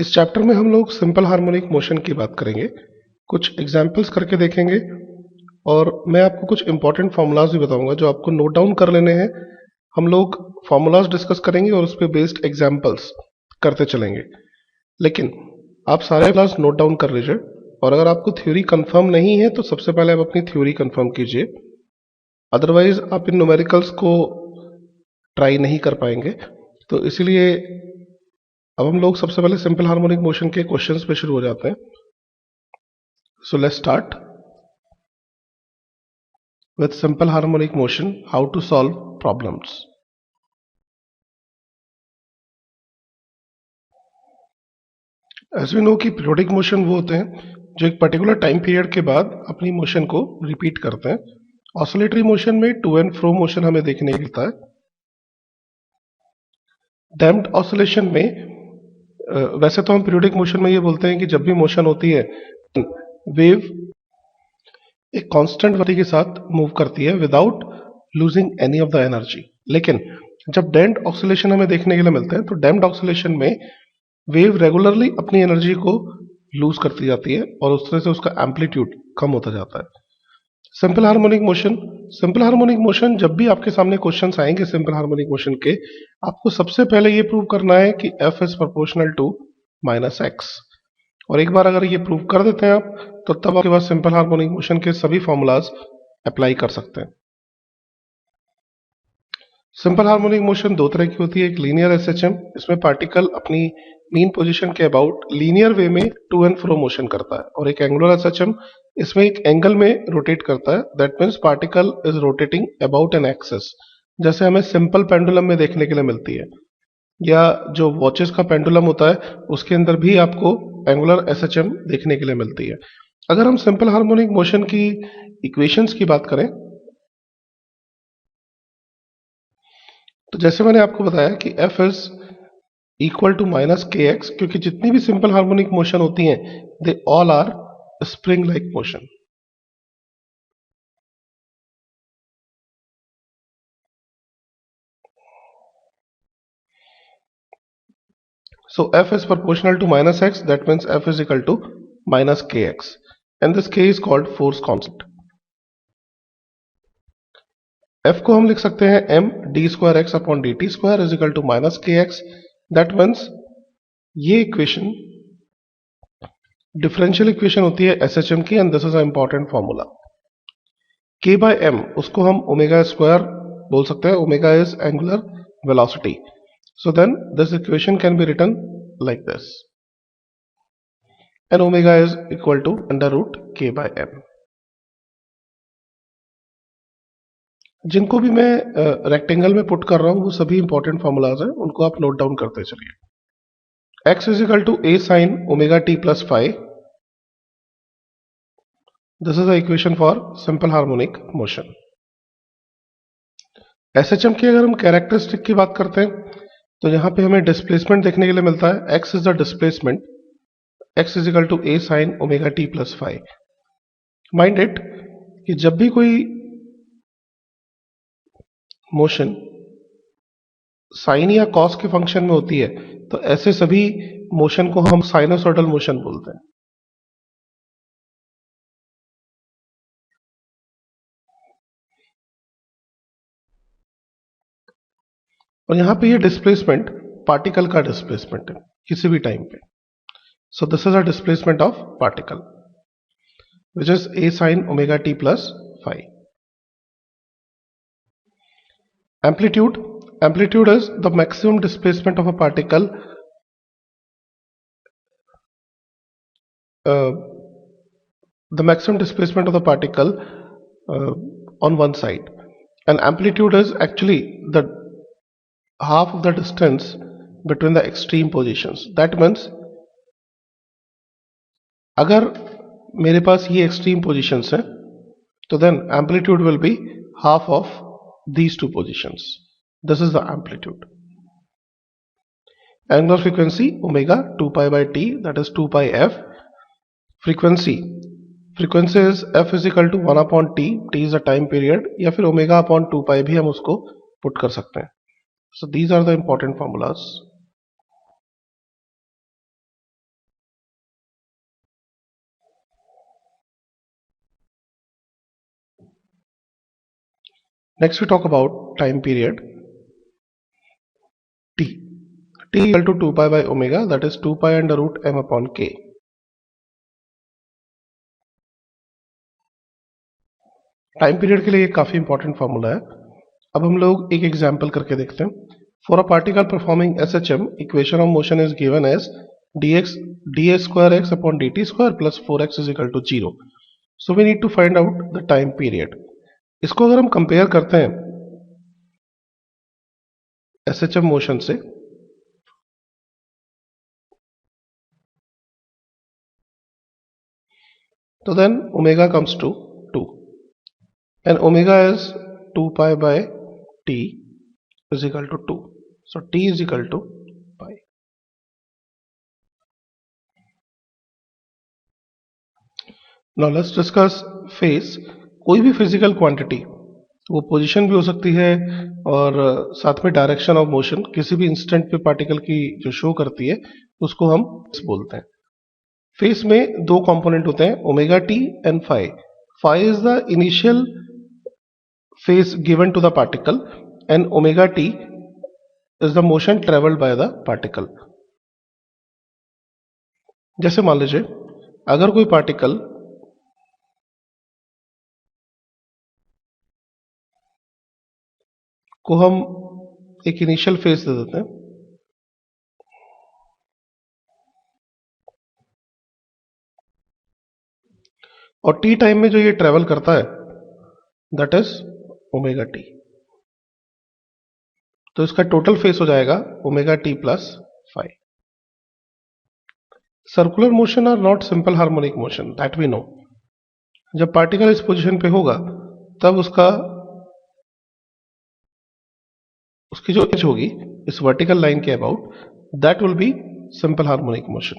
इस चैप्टर में हम लोग सिंपल हार्मोनिक मोशन की बात करेंगे, कुछ एग्जाम्पल्स करके देखेंगे और मैं आपको कुछ इंपॉर्टेंट फॉर्मूलाज भी बताऊंगा जो आपको नोट डाउन कर लेने हैं। हम लोग फॉर्मूलाज डिस्कस करेंगे और उस पर बेस्ड एग्जाम्पल्स करते चलेंगे, लेकिन आप सारे क्लास नोट डाउन कर लीजिए और अगर आपको थ्योरी कंफर्म नहीं है तो सबसे पहले आप अपनी थ्योरी कंफर्म कीजिए, अदरवाइज आप इन न्यूमेरिकल्स को ट्राई नहीं कर पाएंगे। तो इसीलिए अब हम लोग सबसे पहले सिंपल हार्मोनिक मोशन के क्वेश्चंस पे शुरू हो जाते हैं। So let's start with simple harmonic motion, how to solve problems. As we know कि पीरियोडिक मोशन वो होते हैं जो एक पर्टिकुलर टाइम पीरियड के बाद अपनी मोशन को रिपीट करते हैं। ऑसिलेटरी मोशन में टू एंड फ्रो मोशन हमें देखने को मिलता है। डैम्प्ड ऑसिलेशन में वैसे तो हम पीरियोडिक मोशन में ये बोलते हैं कि जब भी मोशन होती है वेव एक कांस्टेंट गति के साथ मूव करती है without losing any of the energy, लेकिन जब डैम्प्ड ऑसिलेशन हमें देखने के लिए मिलते हैं तो डैम्प्ड ऑसिलेशन में वेव रेगुलरली अपनी एनर्जी को लूज करती जाती है और उस तरह से उसका एम्पलीट्यूड कम होता जाता है। सिंपल हार्मोनिक मोशन जब भी आपके सामने क्वेश्चंस आएंगे सिंपल हार्मोनिक मोशन के, आपको सबसे पहले ये प्रूव करना है कि F is proportional to -x, और एक बार अगर ये प्रूव कर देते हैं आप तो तब आपके पास सिंपल हार्मोनिक मोशन के सभी फॉर्मूलाज अप्लाई कर सकते हैं। सिंपल हार्मोनिक मोशन दो तरह की होती है, एक लीनियर एसएचएम, इसमें पार्टिकल अपनी मीन पोजीशन के अबाउट लीनियर वे में टू एंड फ्रो मोशन करता है, और एक एंगुलर एसएचएम, इसमें एक एंगल में रोटेट करता है, that means particle is rotating about an axis, जैसे हमें सिंपल पेंडुलम में देखने के लिए मिलती है, या जो वॉचेस का पेंडुलम होता है उसके अंदर भी आपको एंगुलर एसएचएम देखने के लिए मिलती है। अगर हम सिंपल हार्मोनिक मोशन की इक्वेशंस की बात करें तो जैसे मैंने आपको बताया कि F is equal to -kx, क्योंकि जितनी भी सिंपल हार्मोनिक मोशन होती हैं they all are spring like motion. So F is proportional to -x, that means F is equal to -kx, and this k is called force constant. F को हम लिख सकते हैं m d square x upon dt square is equal to -kx, that means ये equation differential equation होती है SHM की, and this is a important formula. k by m उसको हम ओमेगा स्क्वायर बोल सकते हैं, omega is angular velocity, so then this equation can be written like this, and omega is equal to under root k by m. जिनको भी मैं rectangle में put कर रहा हूं वो सभी इंपॉर्टेंट फॉर्मूलाज हैं, उनको आप नोट डाउन करते चलिए। x is equal to a sin omega t plus phi, this is the equation for simple harmonic motion. SHM की अगर हम कैरेक्टरिस्टिक की बात करते हैं तो यहां पे हमें डिस्प्लेसमेंट देखने के लिए मिलता है, x is the displacement, x is equal to a sin omega t plus phi. Mind it कि जब भी कोई मोशन साइन या कॉस के फंक्शन में होती है तो ऐसे सभी मोशन को हम साइनोसॉइडल मोशन बोलते हैं। और यहां पे ये डिस्प्लेसमेंट पार्टिकल का डिस्प्लेसमेंट है किसी भी टाइम पे, so this is a displacement of particle which is a sin omega t plus phi. Amplitude is the maximum displacement of a particle the maximum displacement of the particle on one side, and amplitude is actually the half of the distance between the extreme positions. That means अगर मेरे पास ये extreme positions हैं तो then amplitude will be half of these two positions. This is the amplitude. Angular frequency omega 2 pi by t, that is 2 pi f. Frequency is f is equal to 1 upon t, t is the time period, या फिर omega upon 2 pi भी हम उसको put कर सकते हैं. So these are the important formulas. Next we talk about time period t. T equal to 2 pi by omega, that is 2 pi under root m upon k. Time period के लिए एक काफी इंपॉर्टेंट फॉर्मूला है. अब हम लोग एक example करके देखते हैं. For a particle performing SHM, equation of motion is given as dx da square x upon dt square plus 4x is equal to 0. So we need to find out the time period. इसको अगर हम compare करते हैं SHM motion से, तो than omega comes to 2 and omega is 2 pi by t is equal to 2. So t is equal to pi. Now let's discuss phase. कोई भी physical quantity, वो पोजीशन भी हो सकती है और साथ में डायरेक्शन ऑफ मोशन किसी भी इंस्टेंट पे पार्टिकल की जो शो करती है उसको हम बोलते हैं. फेस में दो कंपोनेंट होते हैं, omega t and phi. Phi is the initial phase given to the particle and omega t is the motion travelled by the particle. जैसे मान लीजिए अगर कोई पार्टिकल को हम एक इनिशियल फेज दे देते हैं और टी टाइम में जो ये ट्रेवल करता है दैट इज ओमेगा टी, तो इसका टोटल फेस हो जाएगा omega t plus five. Circular motion are not simple harmonic motion, that we know. जब पार्टिकल इस पोजीशन पे होगा तब उसकी जो एज होगी इस वर्टिकल लाइन के about, that will be simple harmonic motion.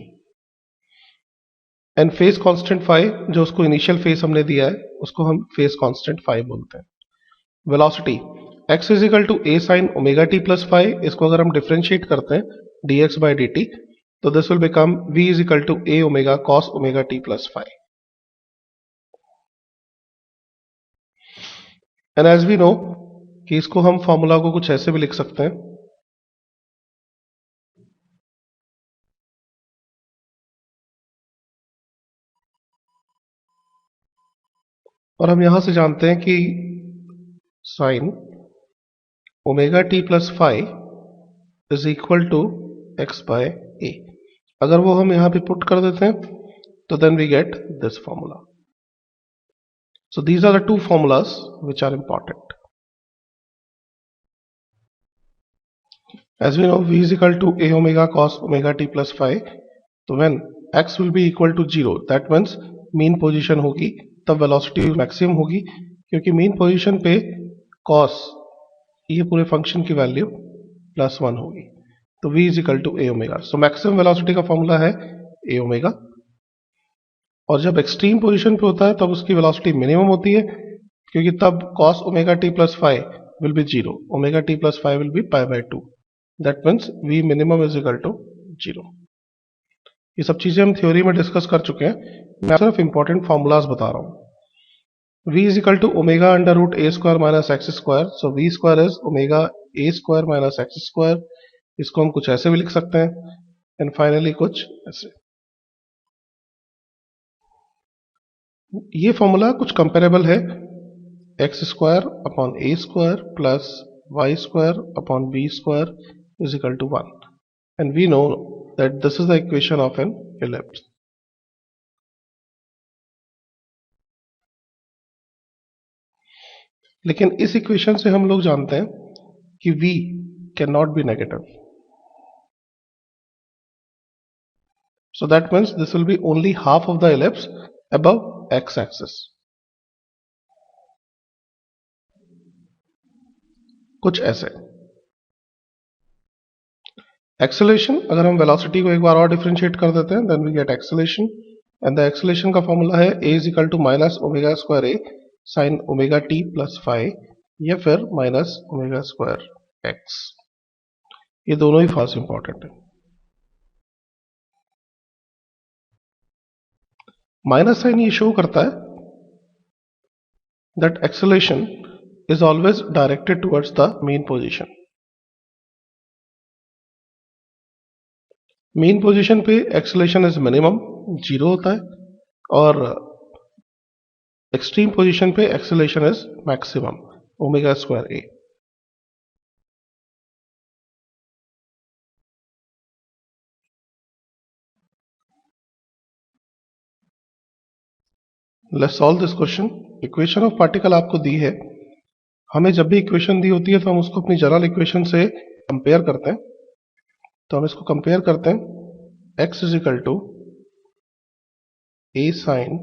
And phase constant five, जो उसको इनिशियल फेस हमने दिया है उसको हम फेस कांस्टेंट फाइव बोलते हैं. Velocity x is equal to a sine omega t plus five. इसको अगर हम डिफरेंशिएट करते हैं dx बाई dt, तो this will become v is equal to a omega cos omega t plus five. And as we know कि इसको हम formula को कुछ ऐसे भी लिख सकते हैं, और हम यहां से जानते हैं कि sine omega t plus five is equal to x by a. अगर वो हम यहां पे पुट कर देते हैं तो then we get this formula. So these are the two formulas which are important. As we know, v is equal to a omega cos omega t plus phi. तो when x will be equal to 0, that means mean position होगी तब velocity maximum होगी, क्योंकि mean position पे cos ये पूरे function की value +1 होगी. तो v is equal to a omega. So maximum velocity का फॉर्मूला है a ओमेगा, और जब एक्सट्रीम पोजीशन पे होता है तब उसकी वेलोसिटी मिनिमम होती है, क्योंकि तब cos omega t plus phi will be 0, omega t plus phi will be pi by 2. That means v minimum is equal to 0. ये सब चीजें हम थ्योरी में डिस्कस कर चुके हैं, मैं सिर्फ इंपॉर्टेंट फॉर्मूलाज बता रहा हूं. v is equal to omega under root a square minus x square. So v square is omega a square minus x square. इसको हम कुछ ऐसे भी लिख सकते हैं, एंड फाइनली कुछ ऐसे. ये फॉर्मूला कुछ कंपेरेबल है x square upon a square plus y square upon b square is equal to 1, and we know that this is the equation of an ellipse. लेकिन इस इक्वेशन से हम लोग जानते हैं कि v can not be negative, so that means this will be only half of the ellipse above x axis. कुछ ऐसे. एक्सेलरेशन, अगर हम वेलोसिटी को एक बार और डिफरेंशिएट कर देते हैं then we get acceleration, and the acceleration का फॉर्मूला है a is equal to minus omega square a sine omega t plus five, या फिर माइनस ओमेगा स्क्वायर x. ये दोनों ही फास्ट इंपॉर्टेंट है. माइनस साइन ये शो करता है that acceleration is always directed towards the mean position. Mean position पे एक्सेलरेशन इज मिनिमम 0 होता है और एक्सट्रीम पोजीशन पे acceleration is maximum omega square A. Let's solve this question. Equation of particle आपको दी है. हमें जब भी इक्वेशन दी होती है तो हम उसको अपनी जनरल इक्वेशन से कंपेयर करते हैं. तो हम इसको कंपेयर करते हैं. x is equal to a sine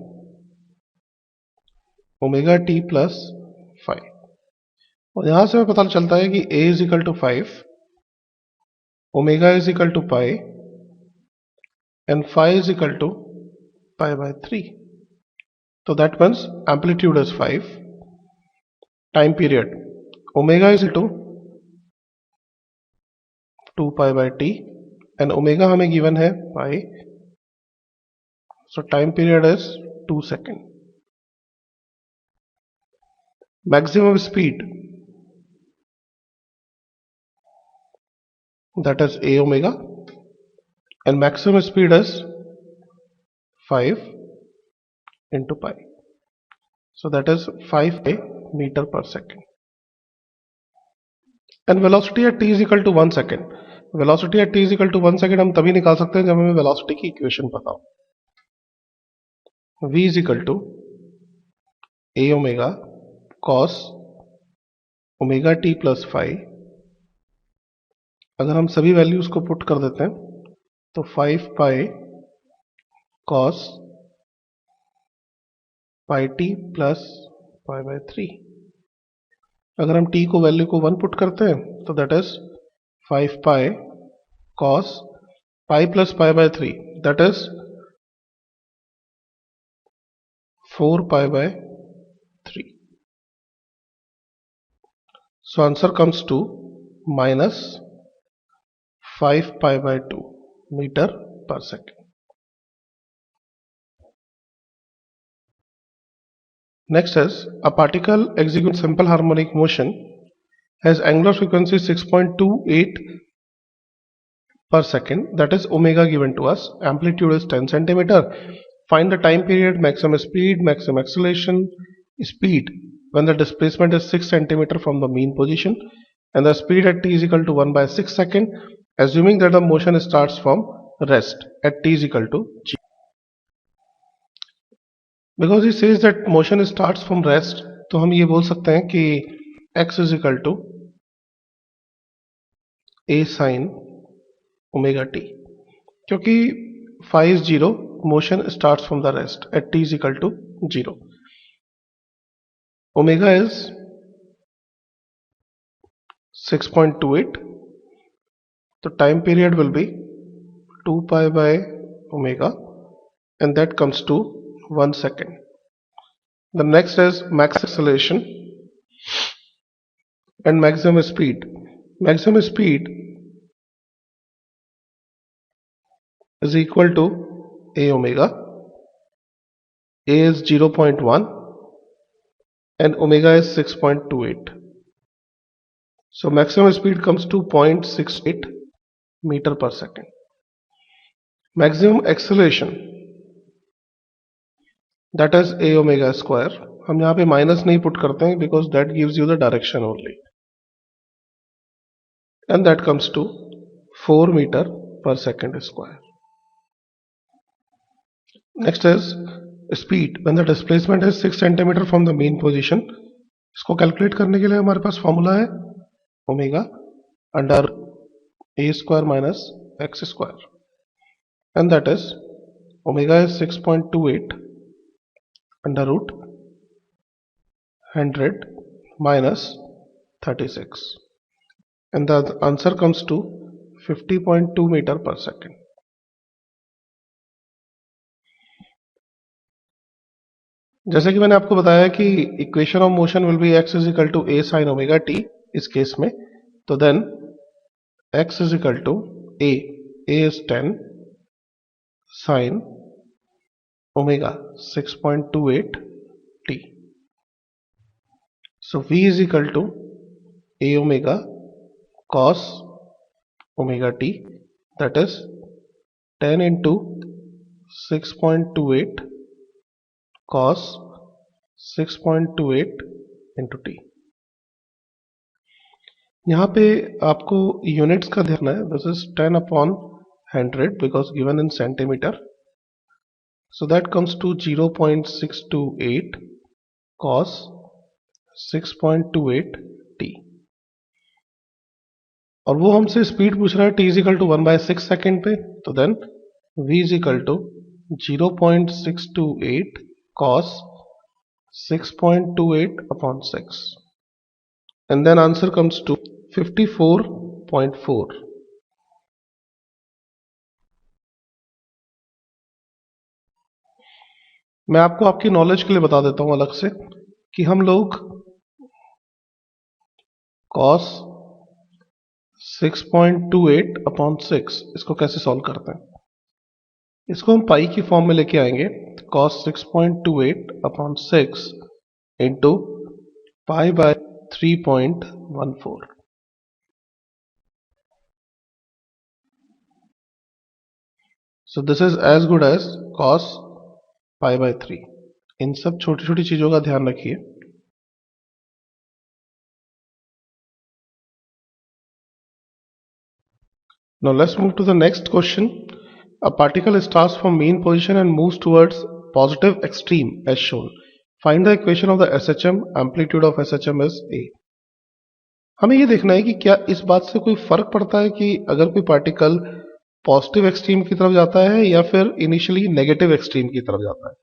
omega t plus 5. और यहां से हमें पता चलता है कि a is equal to 5, omega is equal to pi and 5 is equal to pi by 3. So that means amplitude is 5, time period omega is equal to 2 pi by t and omega हमें given है pi. So time period is 2 seconds. Maximum speed, that is a omega, and maximum speed is 5 into pi. So that is 5 meter per second. And velocity at t is equal to 1 second. Velocity at t is equal to 1 second हम तभी निकाल सकते हैं जब हमें velocity की equation पता हो. v is equal to a omega cos omega t plus 5. अगर हम सभी वैल्यूज को पुट कर देते हैं तो 5 pi cos pi T plus pi by 3. अगर हम t को वैल्यू को 1 पुट करते हैं तो that is 5 pi cos pi plus pi by 3, that is 4 pi by 3. So answer comes to minus 5 pi by 2 metre per second. Next is a particle executes simple harmonic motion has angular frequency 6.28 per second, that is omega given to us. Amplitude is 10 centimeter. Find the time period, maximum speed, maximum acceleration, speed when the displacement is 6 centimeter from the mean position, and the speed at t is equal to 1 by 6 second, assuming that the motion starts from rest at t is equal to g. Because he says that motion starts from rest, तो हम ये बोल सकते हैं कि x is equal to a sin omega t. क्योंकि phi is 0, motion starts from the rest at t is equal to 0. Omega is 6.28. So time period will be 2 pi by omega, and that comes to 1 second. The next is max acceleration and maximum speed. Maximum speed is equal to a omega. A is 0.1 and omega is 6.28. So maximum speed comes to 0.68 meter per second. Maximum acceleration, that is a omega square. हम यहाँ पे minus नहीं put करते हैं because that gives you the direction only, and that comes to 4 meter per second square. Next is speed when the displacement is 6 centimeter from the mean position. इसको calculate करने के लिए हमारे पास फॉर्मूला है omega under a square minus x square, and that is omega is 6.28 under root 100 minus 36, and the answer comes to 50.2 meter per second. जैसे कि मैंने आपको बताया कि equation of motion will be x is equal to a sin omega t इस case में, तो then x is equal to a is 10 sin omega 6.28 t. So V is equal to A omega cos omega t, that is 10 into 6.28 cos 6.28 into t. यहाँ पे आपको units का ध्यान है. This is 10 upon 100 because given in centimeter. So that comes to 0.628 cos 6.28 t. और वो हमसे speed पूछ रहा है t is equal to 1/6 second पे. तो then v is equal to 0.628 cos 6.28 upon 6. And then answer comes to 54.4. मैं आपको आपकी नॉलेज के लिए बता देता हूं अलग से कि हम लोग cos 6.28 अपॉन 6 इसको कैसे सॉल्व करते हैं. इसको हम पाई की फॉर्म में लेके आएंगे. cos 6.28 upon 6 into pi by 3.14. So this is as good as cos pi by 3. इन सब छोटी छोटी चीजों का ध्यान रखिए. Now let's move to the next question. A particle starts from mean position and moves towards positive extreme as shown. Find the equation of the SHM. Amplitude of SHM is A. हमें ये देखना है कि क्या इस बात से कोई फर्क पड़ता है कि अगर कोई पार्टिकल पॉजिटिव एक्सट्रीम की तरफ जाता है या फिर इनिशियली नेगेटिव एक्सट्रीम की तरफ जाता है.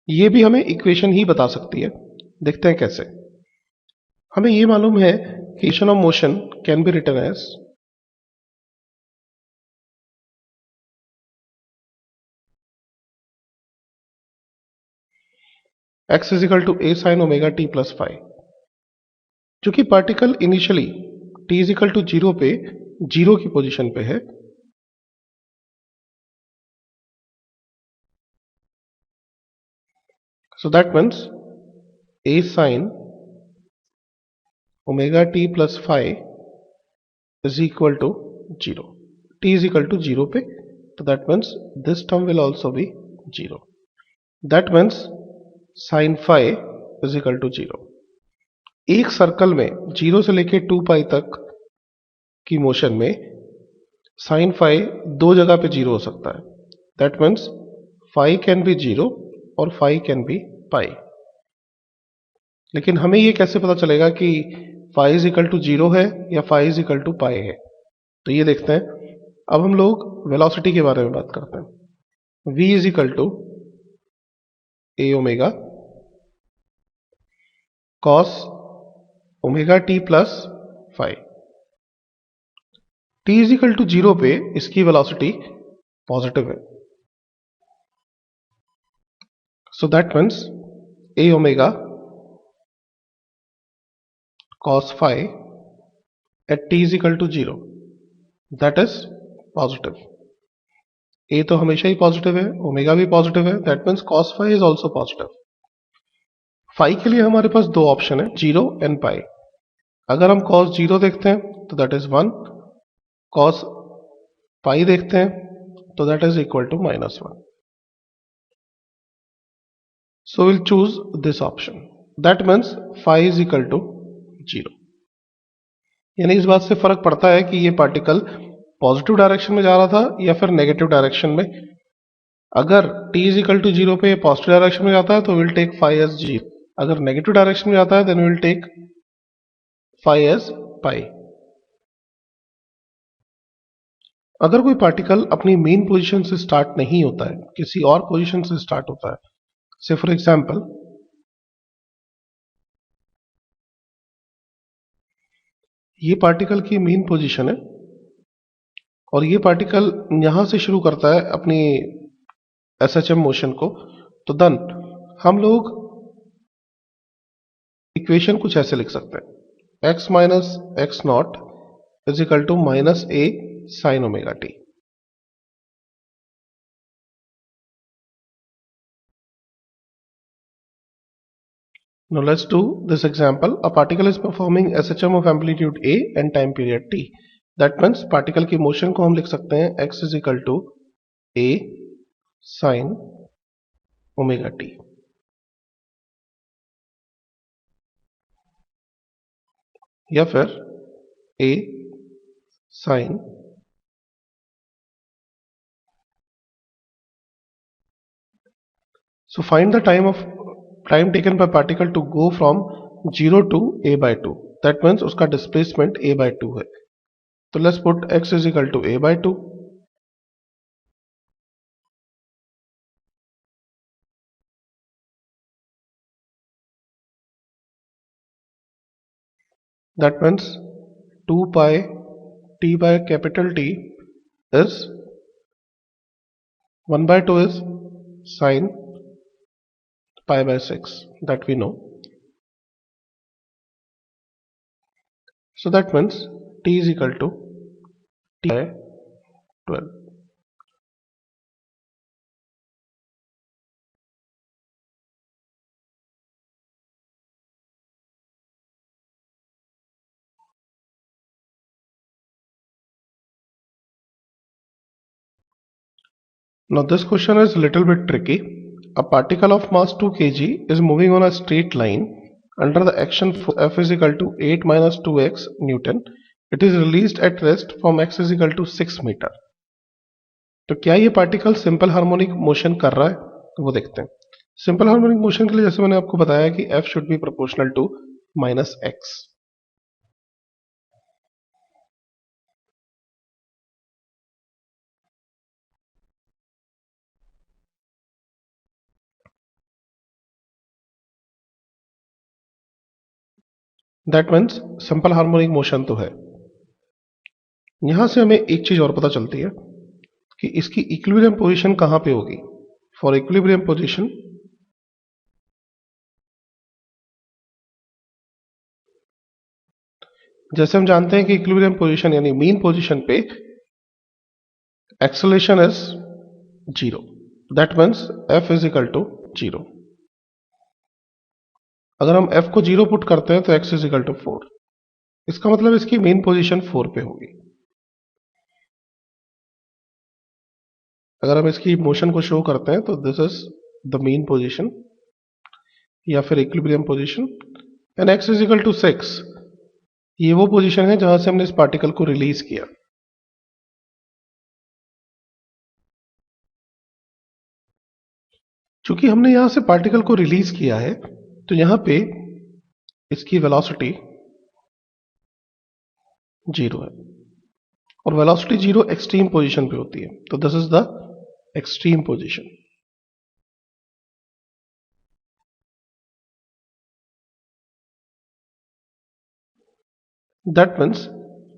ये भी हमें इक्वेशन ही बता सकती है. देखते हैं कैसे. हमें ये मालूम है कि equation of motion can be written as x is equal to a sin omega t plus five. चूंकि particle initially t is equal to 0 पे 0 की पोजीशन पे है, so that means a sin omega t plus phi is equal to 0. t is equal to 0 पे, so that means this term will also be 0. That means sin phi is equal to 0. एक circle में 0 से लेके 2 पाई तक की motion में sin phi दो जगह पे 0 हो सकता है. That means phi can be 0 और phi can be pi. लेकिन हमें ये कैसे पता चलेगा कि phi इज इक्वल टू 0 है या phi is equal to pi है. तो ये देखते हैं. अब हम लोग वेलोसिटी के बारे में बात करते हैं. v is equal to a omega cos omega t plus five. t is equal to 0 पे इसकी वेलोसिटी पॉजिटिव है. So that means a omega cos phi at t is equal to 0, that is positive. a तो हमेशा ही positive है, omega भी positive है, that means cos phi is also positive. phi के लिए हमारे पास दो ऑप्शन है, 0 and pi. अगर हम cos 0 देखते हैं तो that is 1, cos pi देखते हैं तो that is equal to -1. So we'll choose this option. That means phi is equal to 0. यानी इस बात से फर्क पड़ता है कि ये पार्टिकल पॉजिटिव डायरेक्शन में जा रहा था या फिर नेगेटिव डायरेक्शन में. अगर t इज इक्वल टू 0 पे पॉजिटिव डायरेक्शन में जाता है तो विल टेक phi एज 0. अगर नेगेटिव डायरेक्शन में जाता है then will take phi as pi. अगर कोई पार्टिकल अपनी मेन पोजीशन से स्टार्ट नहीं होता है, किसी और पोजीशन से स्टार्ट होता है, से फॉर एग्जांपल ये पार्टिकल की मेन पोजीशन है और ये पार्टिकल यहां से शुरू करता है अपनी SHM मोशन को, तो देन हम लोग इक्वेशन कुछ ऐसे लिख सकते हैं. x minus x not is equal to minus a sin omega t. Now let's do this example. A particle is performing SHM of amplitude A and time period t. That means particle की motion को हम लिख सकते हैं x is equal to A sin omega t. या फिर A sin So find the time taken by particle to go from 0 to a by 2. That means उसका displacement a by 2 है. तो let's put x is equal to a by 2. That means 2 pi t by capital T is 1 by 2 is sin pi by 6 that we know. So that means t is equal to t by 12. Now this question is a little bit tricky. A particle of mass 2 kg is moving on a straight line under the action force F is equal to 8 minus 2x Newton. It is released at rest from x is equal to 6 metre. तो क्या ये particle simple harmonic motion कर रहा है? तो वो देखते हैं. सिंपल हार्मोनिक मोशन के लिए जैसे मैंने आपको बताया कि F should be proportional to minus x. That means simple harmonic motion तो है. यहां से हमें एक चीज और पता चलती है कि इसकी इक्विलिब्रियम पोजीशन कहां पे होगी. फॉर इक्विलिब्रियम पोजीशन जैसे हम जानते हैं कि इक्विलिब्रियम पोजीशन यानी मीन पोजीशन पे acceleration is 0. That means F is equal to 0. अगर हम F को 0 पुट करते हैं तो x इज इक्वल टू 4. इसका मतलब इसकी मेन पोजीशन 4 पे होगी. अगर हम इसकी मोशन को शो करते हैं तो this is the mean position या फिर equilibrium position and x is equal to 6. ये वो पोजीशन है जहां से हमने इस पार्टिकल को रिलीज किया. चूंकि हमने यहां से पार्टिकल को रिलीज किया है तो यहां पे इसकी वेलोसिटी 0 है और वेलोसिटी 0 एक्सट्रीम पोजीशन पे होती है. तो this is the extreme position. That means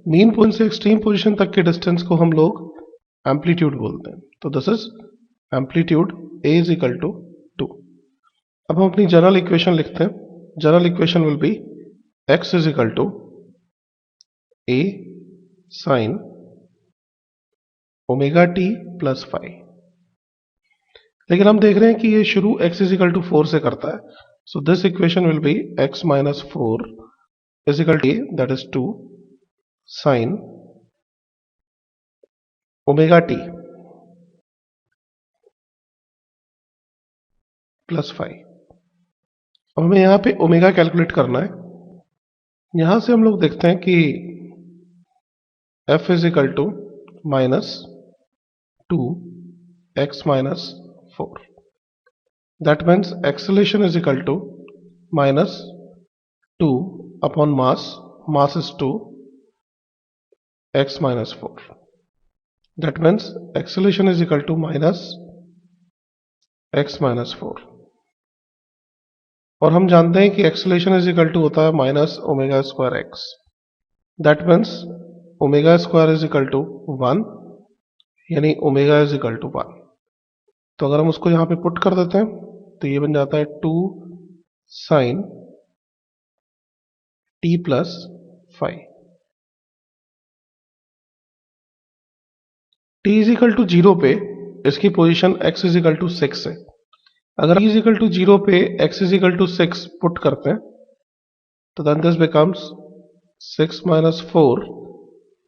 mean position से एक्सट्रीम पोजीशन तक के डिस्टेंस को हम लोग एम्पलीट्यूड बोलते हैं. तो this is amplitude A is equal to 2. अब हम अपनी जनरल इक्वेशन लिखते हैं. General equation will be x is equal to A sin omega t plus 5. लेकिन हम देख रहे हैं कि ये शुरू x इज इक्वल टू 4 से करता है. So this equation will be x minus 4 is equal to that is 2 sin omega t plus 5. अब हमें यहां पे ओमेगा कैलकुलेट करना है. यहां से हम लोग देखते हैं कि F is equal to minus 2 x minus 4. That means acceleration is equal to minus 2 upon mass is 2 x minus 4. That means acceleration is equal to minus x minus 4. और हम जानते हैं कि एक्सेलरेशन इज इक्वल टू होता है minus omega square x. That means omega square is equal to 1 यानी omega is equal to 1. तो अगर हम उसको यहां पे पुट कर देते हैं तो ये बन जाता है 2 sine t plus 5. t is equal to 0 पे इसकी position x is equal to 6 है. अगर इज इक्वल टू 0 पे x is equal to 6 put करते हैं तो then this becomes 6 minus 4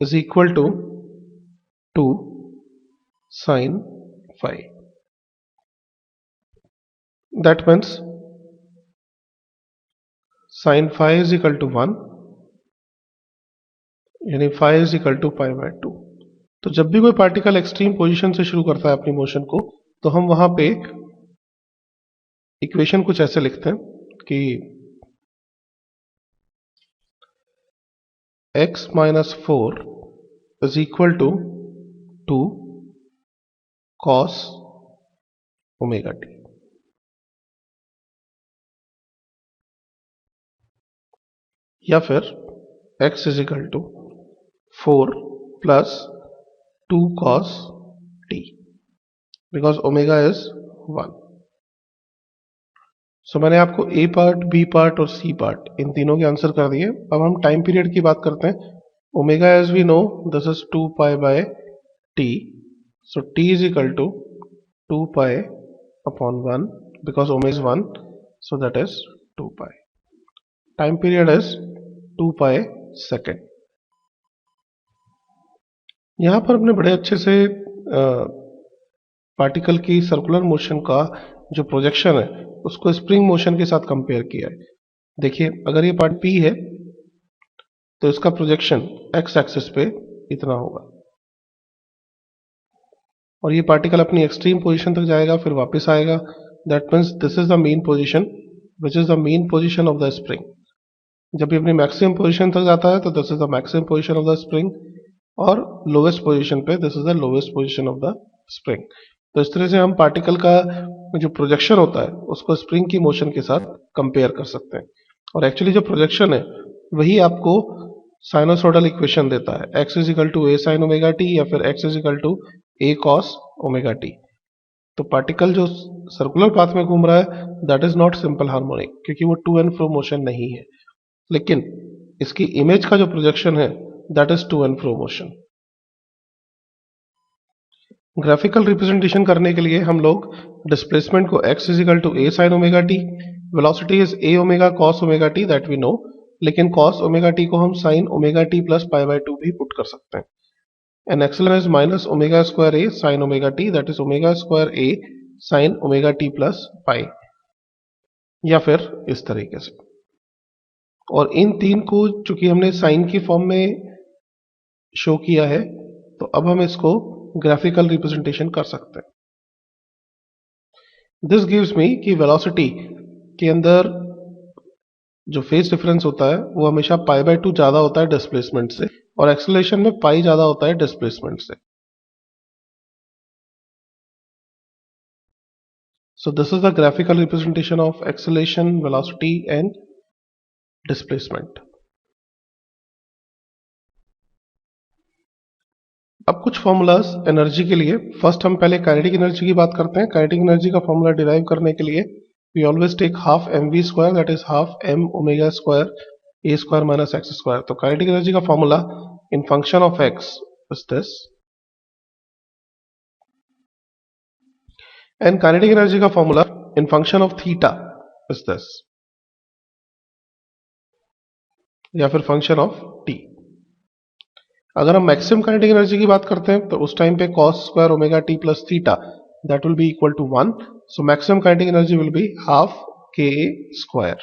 is equal to 2 sin phi. That means sin phi is equal to 1, यानी phi is equal to pi by 2. तो जब भी कोई पार्टिकल एक्सट्रीम पोजीशन से शुरू करता है अपनी मोशन को, तो हम वहां पे इक्वेशन कुछ ऐसे लिखते हैं कि x minus 4 is equal to 2 cos omega t. या फिर x is equal to 4 plus 2 cos t because omega is 1. सो मैंने आपको ए पार्ट, बी पार्ट और सी पार्ट इन तीनों के आंसर कर दिए. अब हम टाइम पीरियड की बात करते हैं. Omega as we know this is 2 pi by t. So t is equal to 2 pi upon 1 because omega is 1, so that is 2 pi. Time period is 2 pi second. यहां पर हमने बड़े अच्छे से पार्टिकल की सर्कुलर मोशन का जो projection है उसको स्प्रिंग मोशन के साथ कंपेयर किया है. देखिए, अगर ये पार्ट P है तो इसका प्रोजेक्शन x एक्सिस पे इतना होगा और ये पार्टिकल अपनी एक्सट्रीम पोजीशन तक जाएगा, फिर वापस आएगा. That means this is the mean position which is the mean position of the spring. जब ये अपनी मैक्सिमम पोजीशन तक जाता है तो this is the maximum position of the spring, और लोवेस्ट पोजीशन पे this is the lowest position of the spring. तो इस तरह से हम पार्टिकल का जो प्रोजेक्शन होता है उसको स्प्रिंग की मोशन के साथ कंपेयर कर सकते हैं. और एक्चुअली जो प्रोजेक्शन है वही आपको साइनोसॉइडल इक्वेशन देता है, x is equal to a sine omega t या फिर x is equal to a cos omega t. तो पार्टिकल जो सर्कुलर पाथ में घूम रहा है that is not simple harmonic, क्योंकि वो टू एंड फ्रो मोशन नहीं है, लेकिन इसकी इमेज का जो प्रोजेक्शन है that is to and fro motion. Graphical representation करने के लिए हम लोग डिस्प्लेसमेंट को x is equal to a sine omega t, velocity is a omega cos omega t that we know, लेकिन कॉस ओमेगा टी को हम sine omega t plus pi by 2 भी पुट कर सकते हैं. And acceleration is minus omega square a sine omega t that is omega square a sine omega t plus पाई, या फिर इस तरीके से. और इन तीन को चूंकि हमने साइन की फॉर्म में शो किया है तो अब हम इसको ग्राफिकल रिप्रेजेंटेशन कर सकते हैं. दिस गिव्स मी कि वेलोसिटी के अंदर जो फेज डिफरेंस होता है वो हमेशा पाई बाय 2 ज्यादा होता है डिस्प्लेसमेंट से, और एक्सेलरेशन में पाई ज्यादा होता है डिस्प्लेसमेंट से. So this is the graphical representation of acceleration, velocity and displacement. अब कुछ फॉर्मूलाज एनर्जी के लिए. फर्स्ट हम पहले काइनेटिक एनर्जी की बात करते हैं. काइनेटिक एनर्जी का फॉर्मूला डिराइव करने के लिए we always take half mv square that is half m omega square a square minus x square. तो काइनेटिक एनर्जी का formula in function of x is this, and kinetic energy का formula in function of theta is this, या फिर function of t. अगर हम maximum kinetic energy की बात करते हैं तो उस टाइम पे cos square omega t plus theta that will be equal to 1. So maximum kinetic energy will be half k square.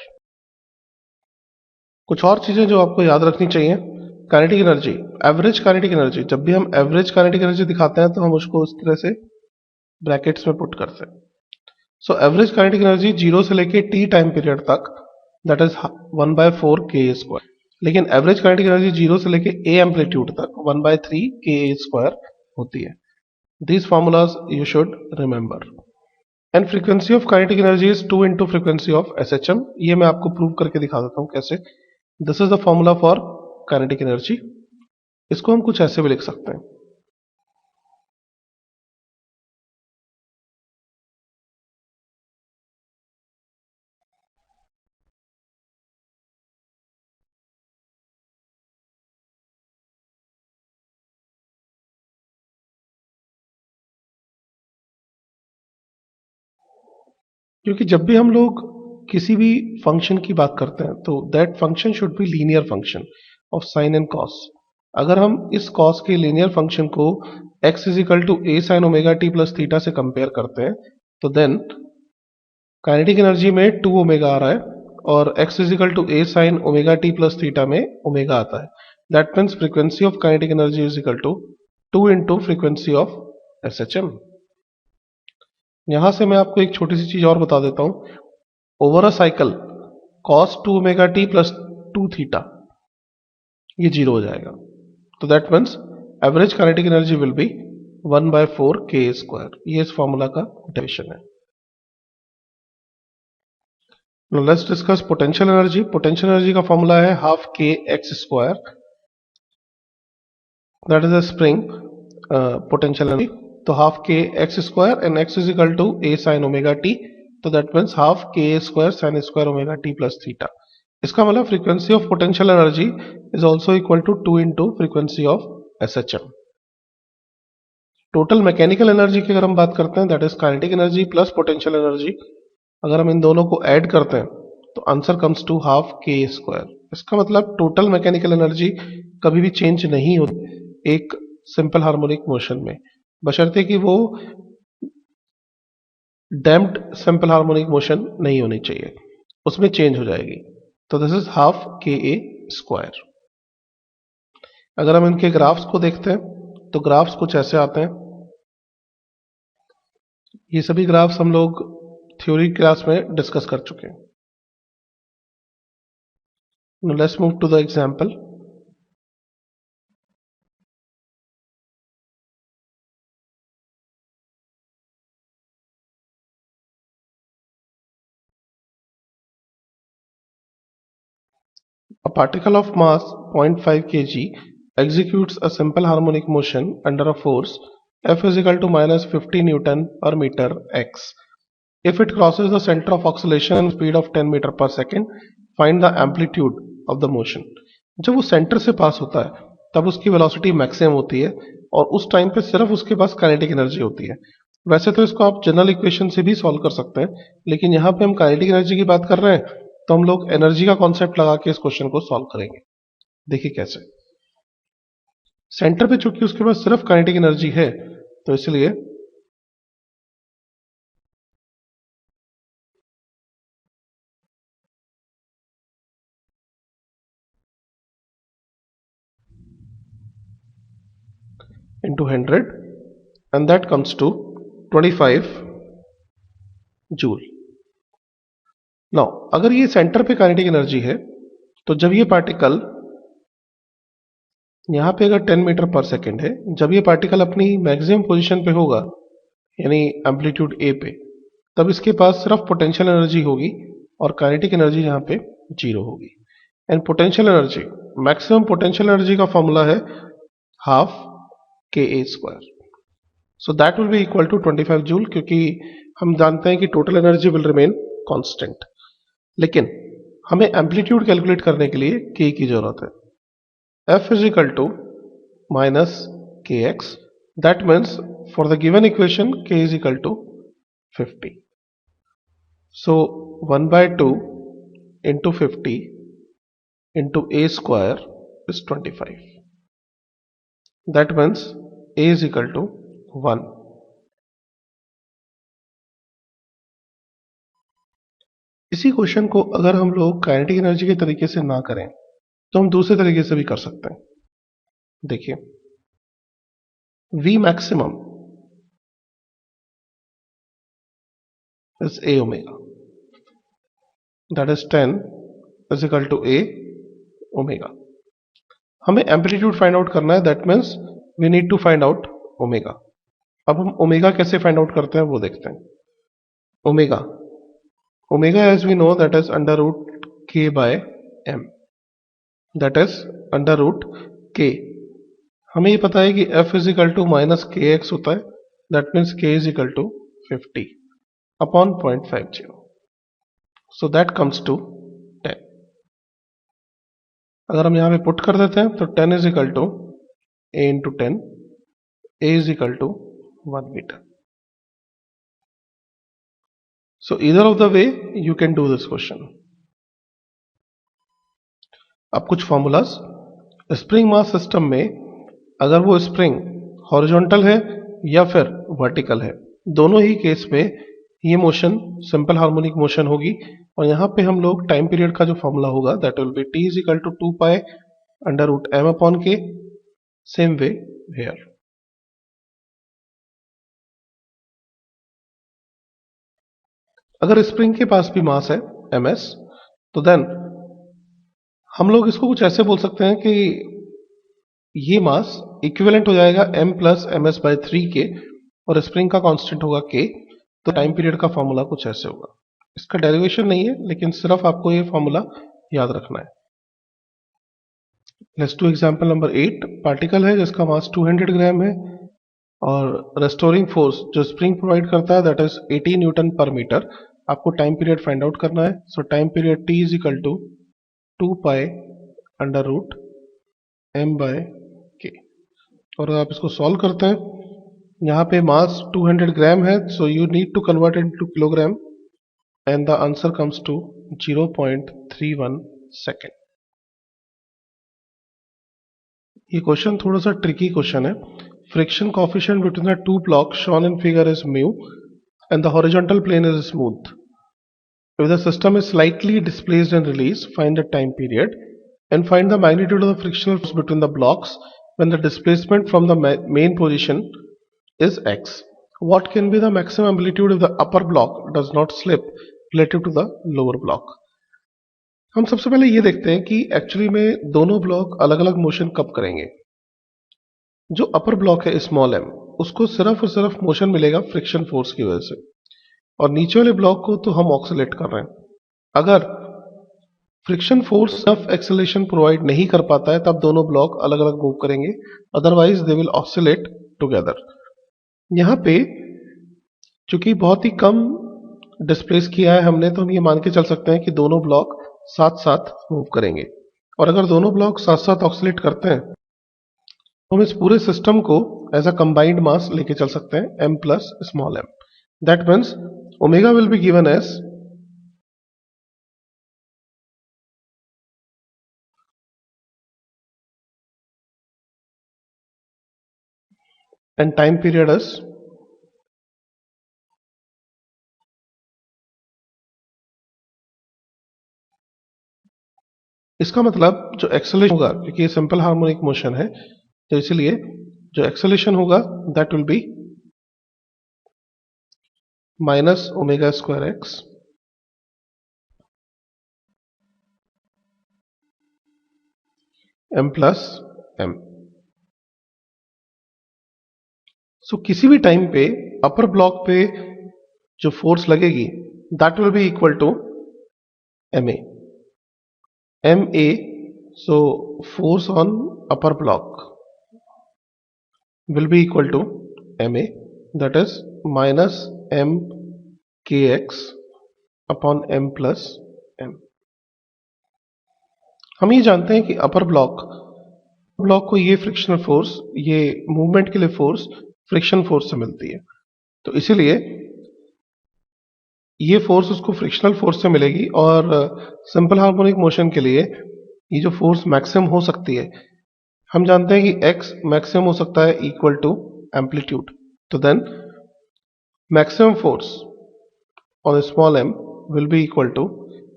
कुछ और चीजें जो आपको याद रखनी चाहिए. Kinetic energy, average kinetic energy, जब भी हम एवरेज काइनेटिक एनर्जी दिखाते हैं तो हम उसको उस तरह से ब्रैकेट्स में पुट करते हैं. सो एवरेज काइनेटिक एनर्जी 0 से लेके t टाइम पीरियड तक दैट इज 1/4 k स्क्वायर. लेकिन एवरेज काइनेटिक एनर्जी 0 से लेके a एम्पलीट्यूड तक 1/3 k स्क्वायर होती है. These formulas you should remember. And frequency of kinetic energy is 2 into frequency of SHM. ये मैं आपको प्रूव करके दिखा देता हूँ कैसे. This is the formula for kinetic energy. इसको हम कुछ ऐसे भी लिख सकते हैं. क्योंकि जब भी हम लोग किसी भी फंक्शन की बात करते हैं तो that function should be linear function of sine and cos. अगर हम इस कॉस के लीनियर फंक्शन को x is equal to a sine omega t plus theta से कंपेयर करते हैं तो देन काइनेटिक एनर्जी में 2 ओमेगा आ रहा है और x is equal to a sine omega t plus theta में ओमेगा आता है। That means frequency of kinetic energy is equal to 2 into frequency of SHM। यहां से मैं आपको एक छोटी सी चीज और बता देता हूं। Over a cycle cos 2 omega t plus 2 theta ये 0 हो जाएगा। तो that means average kinetic energy will B 1/4 k square. ये इस फॉर्मूला का डेफिनेशन है। Now let's discuss potential energy. Potential energy का फॉर्मूला है half k x square, that is a spring potential energy. तो half k x square and x is equal to a sin omega t, तो that means half k square sin square omega t plus theta. इसका मतलब frequency of potential energy is also equal to 2 into frequency of SHM। Total mechanical energy की अगर हम बात करते हैं that is kinetic energy plus potential energy, अगर हम इन दोनों को ऐड करते हैं तो answer comes to half k square. इसका मतलब टोटल मैकेनिकल एनर्जी कभी भी चेंज नहीं होती एक सिंपल हार्मोनिक मोशन में, बशर्ते कि वो डैम्प्ड सिंपल हार्मोनिक मोशन नहीं होनी चाहिए, उसमें चेंज हो जाएगी। तो this is half ka square. अगर हम इनके ग्राफ्स को देखते हैं तो ग्राफ्स कुछ ऐसे आते हैं। ये सभी ग्राफ्स हम लोग थ्योरी क्लास में डिस्कस कर चुके हैं। Now let's move to the example. A particle of mass 0.5 kg executes a simple harmonic motion under a force F is equal to minus 50 Newton per meter x. If it crosses the center of oscillation and speed of 10 meter per second, find the amplitude of the motion. जब वो centre से पास होता है तब उसकी velocity maximum होती है और उस टाइम पे सिर्फ उसके पास काइनेटिक एनर्जी होती है। वैसे तो इसको आप जनरल इक्वेशन से भी सॉल्व कर सकते हैं, लेकिन यहाँ पे हम काइनेटिक एनर्जी की बात कर रहे हैं तो हम लोग एनर्जी का कॉन्सेप्ट लगा के इस क्वेश्चन को सॉल्व करेंगे। देखिए कैसे। सेंटर पे चूंकि उसके पास सिर्फ काइनेटिक एनर्जी है तो इसलिए into 100 and that comes to 25 joule. Now अगर ये सेंटर पे काइनेटिक एनर्जी है तो जब ये पार्टिकल यहां पे अगर 10 मीटर पर सेकेंड है, जब ये पार्टिकल अपनी मैक्सिमम पोजीशन पे होगा यानी एम्पलीट्यूड ए पे, तब इसके पास सिर्फ पोटेंशियल एनर्जी होगी और काइनेटिक एनर्जी यहां पे 0 होगी। And potential energy, maximum potential energy का फॉर्मूला है half ka square. So that will be equal to 25 joule, क्योंकि हम जानते हैं कि total energy will remain constant, लेकिन हमें एम्पलीट्यूड कैलकुलेट करने के लिए k की जरूरत है। F is equal to minus kx, that means for the given equation k is equal to 50. So 1 by 2 into 50 into a square is 25. That means a is equal to 1. इसी question को अगर हम लोग kinetic energy के तरीके से ना करें तो हम दूसरे तरीके से भी कर सकते हैं। देखिए V maximum is a omega, that is 10 is equal to a omega. हमें एम्पलीट्यूड फाइंड आउट करना है, that means we need to find out omega. अब हम ओमेगा कैसे फाइंड आउट करते हैं वो देखते हैं। Omega omega as we know that is under root k by m, that is under root k। हमें ये पता है कि f is equal to minus k x होता है, that means k is equal to 50 upon 0.50, so that comes to 10। अगर हम यहां पे पुट कर देते हैं तो 10 is equal to a into 10, a is equal to 1 metre. So either of the way you can do this question. अब कुछ फॉर्मूलाज, स्प्रिंग मास सिस्टम में अगर वो स्प्रिंग हॉरिजॉन्टल है या फिर वर्टिकल है, दोनों ही केस में ये मोशन सिंपल हार्मोनिक मोशन होगी। और यहां पे हम लोग टाइम पीरियड का जो फॉर्मूला होगा that will be t is equal to 2 pi under root m upon k। Same way here. अगर स्प्रिंग के पास भी मास है ms, तो देन हम लोग इसको कुछ ऐसे बोल सकते हैं कि ये मास इक्विवेलेंट हो जाएगा m प्लस ms बाय 3 के, और स्प्रिंग का कांस्टेंट होगा k। तो टाइम पीरियड का फॉर्मूला कुछ ऐसे होगा। इसका डेरिवेशन नहीं है, लेकिन सिर्फ आपको ये फॉर्मूला याद रखना है। Let's do example number 8। Particle है जिसका मास 200 ग्राम है और रेस्टोरिंग फोर्स जो स्प्रिंग प्रोवाइड करता है that is 80 newton per metre. आपको टाइम पीरियड फाइंड आउट करना है। So time period t is equal to 2 pi under root m by k। और अगर आप इसको सॉल्व करते हैं, यहाँ पे मास 200 ग्राम है, so you need to convert it to kilogram and the answer comes to 0.31 second. ये क्वेश्चन थोड़ा सा ट्रिकी क्वेश्चन है। Friction coefficient between the two blocks shown in figure is mu and the horizontal plane is smooth. If the system is slightly displaced and released, find the time period and find the magnitude of the frictional force between the blocks when the displacement from the main position is x. What can be the maximum amplitude if the upper block does not slip relative to the lower block? हम सबसे पहले ये देखते हैं कि actually में दोनों block अलग अलग मोशन कब करेंगे। जो अपर ब्लॉक है स्मॉल m, उसको सिर्फ और सिर्फ मोशन मिलेगा फ्रिक्शन फोर्स की वजह से, और नीचे वाले ब्लॉक को तो हम ऑक्सीलेट कर रहे हैं। अगर फ्रिक्शन फोर्स सिर्फ एक्सेलरेशन प्रोवाइड नहीं कर पाता है तब दोनों ब्लॉक अलग अलग मूव करेंगे, otherwise they will oxalate together. यहां पे चूंकि बहुत ही कम डिस्प्लेस किया है हमने, तो हम ये मान के चल सकते हैं कि दोनों ब्लॉक साथ साथ मूव करेंगे। और अगर दोनों ब्लॉक साथ साथ ऑक्सीलेट करते हैं तो हम इस पूरे सिस्टम को एज अ कंबाइंड मास लेके चल सकते हैं m plus small m। That means omega will be given as and time period is इसका मतलब जो एक्सेलरेशन होगा, क्योंकि ये सिंपल हार्मोनिक मोशन है तो इसलिए जो एक्सेलरेशन होगा that will B minus omega square x m plus m। सो किसी भी टाइम पे अपर ब्लॉक पे जो फोर्स लगेगी that will be equal to ma। so force on upper block will be equal to ma, that is minus m kx upon m plus m। हम ये जानते हैं कि अपर ब्लॉक को ये फ्रिक्शनल फोर्स, ये मूवमेंट के लिए फोर्स फ्रिक्शन फोर्स से मिलती है, तो इसीलिए ये फोर्स उसको फ्रिक्शनल फोर्स से मिलेगी। और सिंपल हार्मोनिक मोशन के लिए ये जो फोर्स मैक्सिमम हो सकती है, हम जानते हैं कि x मैक्सिमम हो सकता है इक्वल टू एम्पलीट्यूड। तो then maximum force on small m will be equal to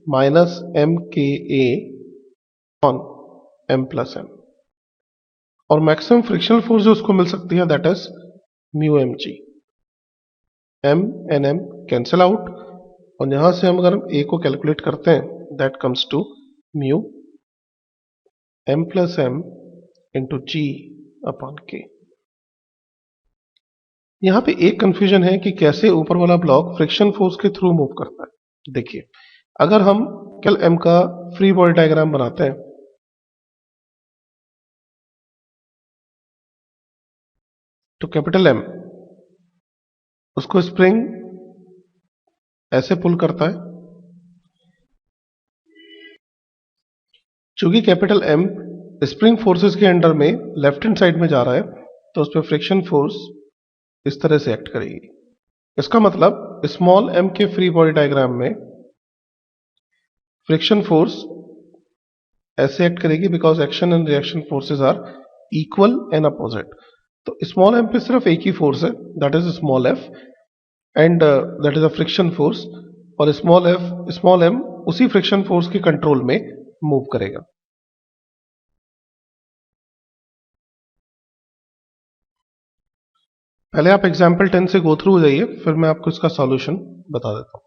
minus m k a on m plus m, और मैक्सिमम फ्रिक्शनल फोर्स जो उसको मिल सकती है that is mu m g. m and m cancel out, और यहां से हम अगर a को कैलकुलेट करते हैं that comes to mu m plus m into g upon k. यहां पे एक कंफ्यूजन है कि कैसे ऊपर वाला ब्लॉक फ्रिक्शन फोर्स के थ्रू मूव करता है। देखिए, अगर हम कैपिटल M का फ्री बॉडी डायग्राम बनाते हैं तो कैपिटल M उसको स्प्रिंग ऐसे पुल करता है। चूंकि कैपिटल M स्प्रिंग फोर्सेस के अंडर में लेफ्ट हैंड साइड में जा रहा है, तो उस पर फ्रिक्शन फोर्स इस तरह से एक्ट करेगी। इसका मतलब स्मॉल m के फ्री बॉडी डायग्राम में फ्रिक्शन फोर्स ऐसे एक्ट करेगी because action and reaction forces are equal and opposite. तो स्मॉल m पे सिर्फ एक ही फोर्स है, that is small f, and that is a friction force, और स्मॉल m उसी फ्रिक्शन फोर्स के कंट्रोल में मूव करेगा। पहले आप एग्जाम्पल 10 से गो थ्रू हो जाइए, फिर मैं आपको इसका सॉल्यूशन बता देता हूं।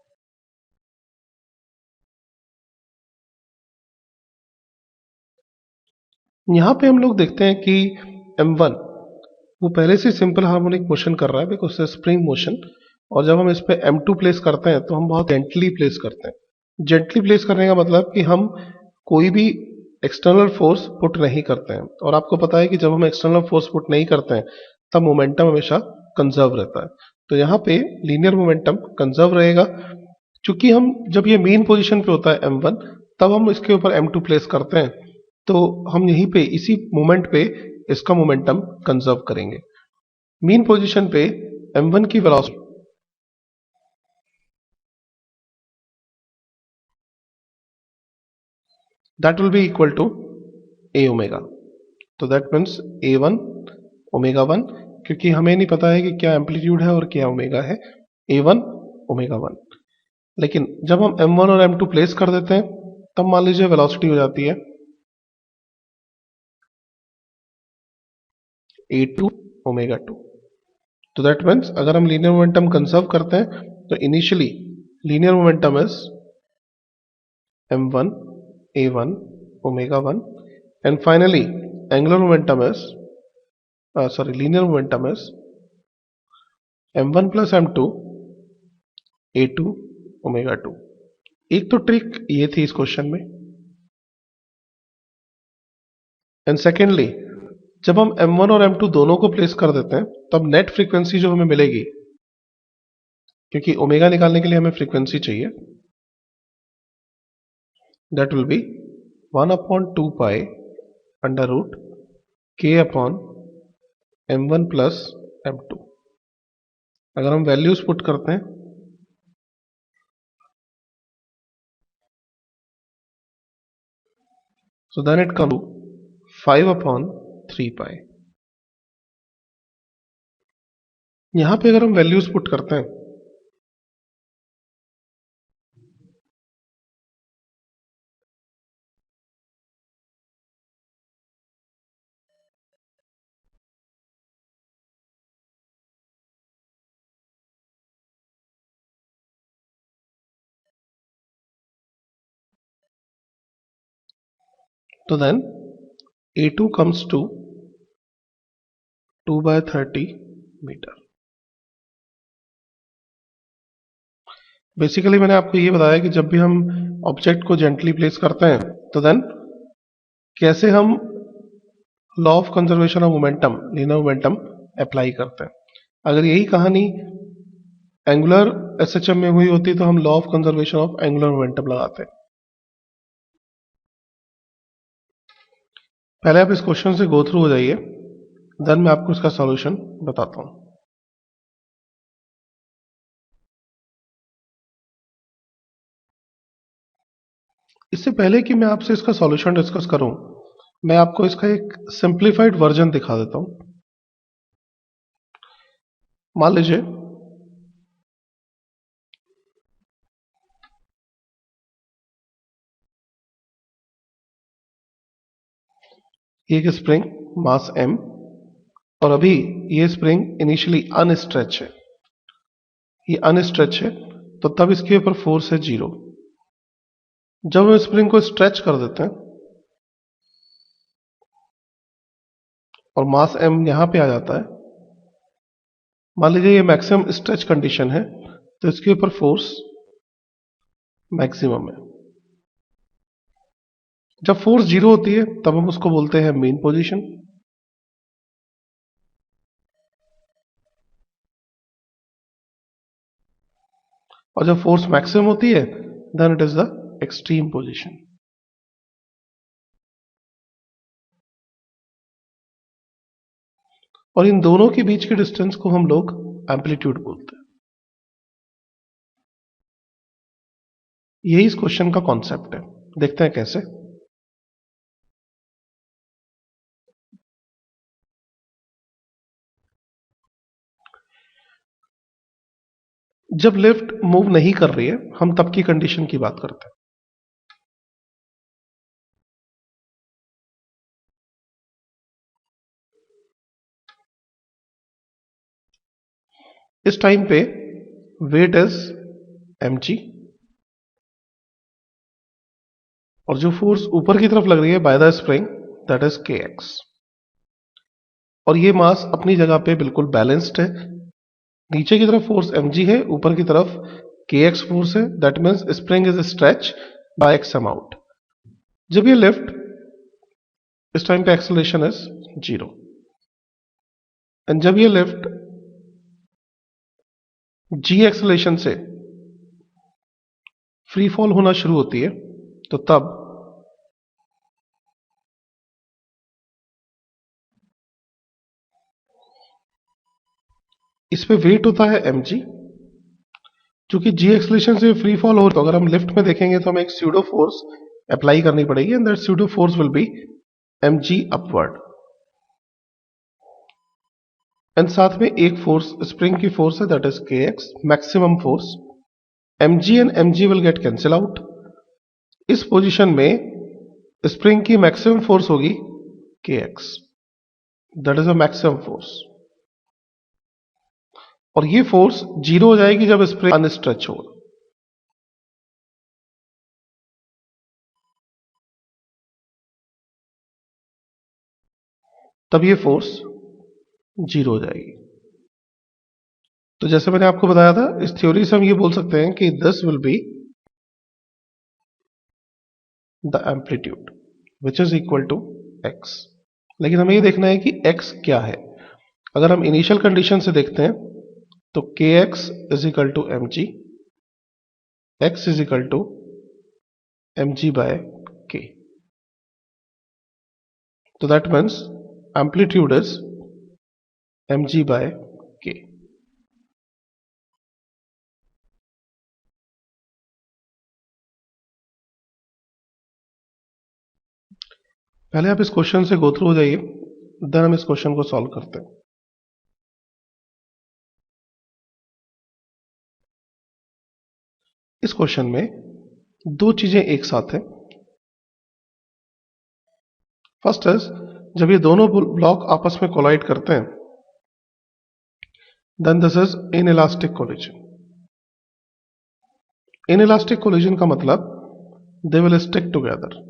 यहां पे हम लोग देखते हैं कि m1 वो पहले से सिंपल हार्मोनिक मोशन कर रहा है बिकॉज स्प्रिंग मोशन, और जब हम इस पे m2 प्लेस करते हैं तो हम बहुत जेंटली प्लेस करते हैं। जेंटली प्लेस करने का मतलब कि हम कोई भी एक्सटर्नल फोर्स पुट नहीं करते हैं, और आपको पता है कि जब हम एक्सटर्नल फोर्स पुट नहीं करते हैं तब मोमेंटम हमेशा कंजर्व रहता है। तो यहाँ पे लीनियर मोमेंटम कंजर्व रहेगा। चूंकि हम जब ये मेन पोजीशन पे होता है m1, तब हम इसके ऊपर m2 प्लेस करते हैं, तो हम यहीं पे इसी मोमेंट पे इसका मोमेंटम कंजर्व करेंगे। मीन पोजीशन पे m1 की velocity that will be equal to a omega, तो that means a1 ओमेगा 1, क्योंकि हमें नहीं पता है कि क्या एम्पलीट्यूड है और क्या ओमेगा है, a1 ओमेगा 1। लेकिन जब हम m1 और m2 प्लेस कर देते हैं तब मान लीजिए वेलोसिटी हो जाती है a2 ओमेगा 2। तो दैट मीन्स अगर हम लीनियर मोमेंटम कंजर्व करते हैं तो initially linear momentum is m1 a1 omega 1, and finally angular momentum is linear momentum is m1 plus m2 a2 omega 2। एक तो ट्रिक ये थी इस क्वेश्चन में, एंड सेकेंडली जब हम m1 और m2 दोनों को प्लेस कर देते हैं तब नेट फ्रीक्वेंसी जो हमें मिलेगी, क्योंकि ओमेगा निकालने के लिए हमें फ्रीक्वेंसी चाहिए, that will be 1/2 pi under root k upon m1 plus m2। अगर हम वैल्यूज पुट करते हैं so then it comes to 5/3 पाई। यहां पे अगर हम वैल्यूज पुट करते हैं तो then a2 comes to 2/30 metre. Basically मैंने आपको ये बताया कि जब भी हम ऑब्जेक्ट को जेंटली प्लेस करते हैं तो देन कैसे हम law of conservation of momentum, linear momentum apply करते हैं। अगर यही कहानी एंगुलर एसएचएम में हुई होती तो हम law of conservation of angular momentum लगाते हैं। पहले आप इस क्वेश्चन से गो थ्रू हो जाइए, देन मैं आपको इसका सॉल्यूशन बताता हूं। इससे पहले कि मैं आपसे इसका सॉल्यूशन डिस्कस करूं, मैं आपको इसका एक सिंप्लीफाइड वर्जन दिखा देता हूं। मान लीजिए एक स्प्रिंग मास m, और अभी ये स्प्रिंग इनिशियली अनस्ट्रेच है, ये अनस्ट्रेच है, तो तब इसके ऊपर फोर्स है 0। जब हम स्प्रिंग को स्ट्रेच कर देते हैं और मास m यहां पे आ जाता है, मान लीजिए ये मैक्सिमम स्ट्रेच कंडीशन है, तो इसके ऊपर फोर्स मैक्सिमम है। जब फोर्स 0 होती है तब हम उसको बोलते हैं मेन पोजीशन, और जब फोर्स मैक्सिमम होती है then it is the extreme position. और इन दोनों के बीच के डिस्टेंस को हम लोग एम्पलीट्यूड बोलते हैं। यही इस क्वेश्चन का कॉन्सेप्ट है। देखते हैं कैसे। जब लिफ्ट मूव नहीं कर रही है हम तब की कंडीशन की बात करते हैं। इस टाइम पे वेट इज mg और जो फोर्स ऊपर की तरफ लग रही है by the spring that is kx और ये मास अपनी जगह पे बिल्कुल बैलेंस्ड है। नीचे की तरफ फोर्स mg है, ऊपर की तरफ kx फोर्स है, that means spring is stretch by x amount. जब ये लिफ्ट इस टाइम पे एक्सेलरेशन इज 0 एंड जब ये लिफ्ट g एक्सेलरेशन से फ्री फॉल होना शुरू होती है तो तब इस पे वेट होता है mg। चूंकि g एक्सेलरेशन से फ्री फॉल हो तो अगर हम लिफ्ट में देखेंगे तो हमें एक स्यूडो फोर्स अप्लाई करनी पड़ेगी and that pseudo force will be mg upward and साथ में एक फोर्स स्प्रिंग की फोर्स है that is kx maximum force. mg and mg will get cancel out. इस पोजीशन में स्प्रिंग की मैक्सिमम फोर्स होगी kx that is a maximum force और ये फोर्स 0 हो जाएगी जब स्प्रिंग अनस्ट्रेच होगा। तब ये फोर्स 0 हो जाएगी। तो जैसे मैंने आपको बताया था इस थ्योरी से हम ये बोल सकते हैं कि this will be the amplitude which is equal to x। लेकिन हमें ये देखना है कि x क्या है। अगर हम इनिशियल कंडीशन से देखते हैं तो kx is equal to mg, x is equal to mg by k। तो that means amplitude is mg by k। पहले आप इस क्वेश्चन से गो थ्रू हो जाइए, देन हम इस क्वेश्चन को सॉल्व करते हैं। इस क्वेश्चन में दो चीजें एक साथ हैं। फर्स्ट इज जब ये दोनों ब्लॉक आपस में कोलाइड करते हैं then this is inelastic collision. Inelastic collision का मतलब दे विल स्टिक टुगेदर।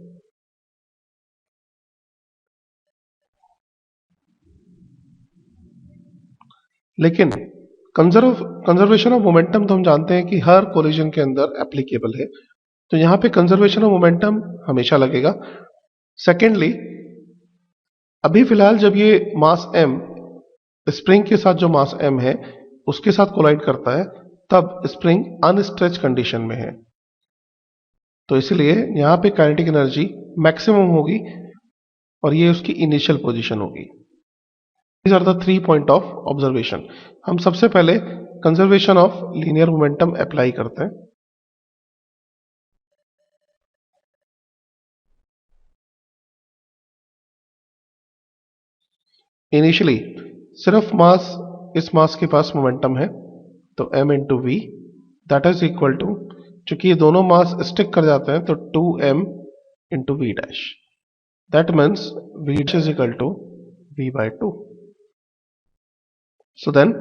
लेकिन कंजर्वेशन ऑफ मोमेंटम तो हम जानते हैं कि हर कोलिजन के अंदर एप्लीकेबल है, तो यहां पे कंजर्वेशन ऑफ मोमेंटम हमेशा लगेगा। सेकेंडली अभी फिलहाल जब ये मास m स्प्रिंग के साथ जो मास m है उसके साथ कोलाइड करता है तब स्प्रिंग अनस्ट्रेच कंडीशन में है, तो इसलिए यहां पे काइनेटिक एनर्जी मैक्सिमम होगी और ये उसकी इनिशियल पोजीशन होगी। These are the 3 point of observation. हम सबसे पहले conservation of linear momentum apply करते हैं। इनिशियली सिर्फ मास इस मास के पास मोमेंटम है तो m into v that is equal to, चूंकि ये दोनों मास स्टिक कर जाते हैं तो 2m into v dash that means v is equal to v by 2। So then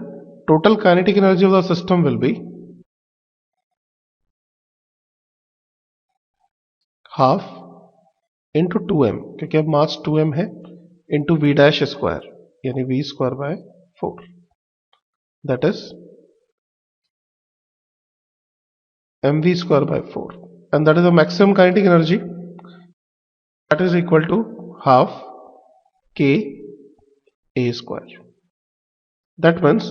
total kinetic energy of the system will be half into 2m क्योंकि अब मास 2m है into v dash स्क्वायर यानी v square by 4 that is mv square by 4 and that is the maximum kinetic energy that is equal to half k a square. That means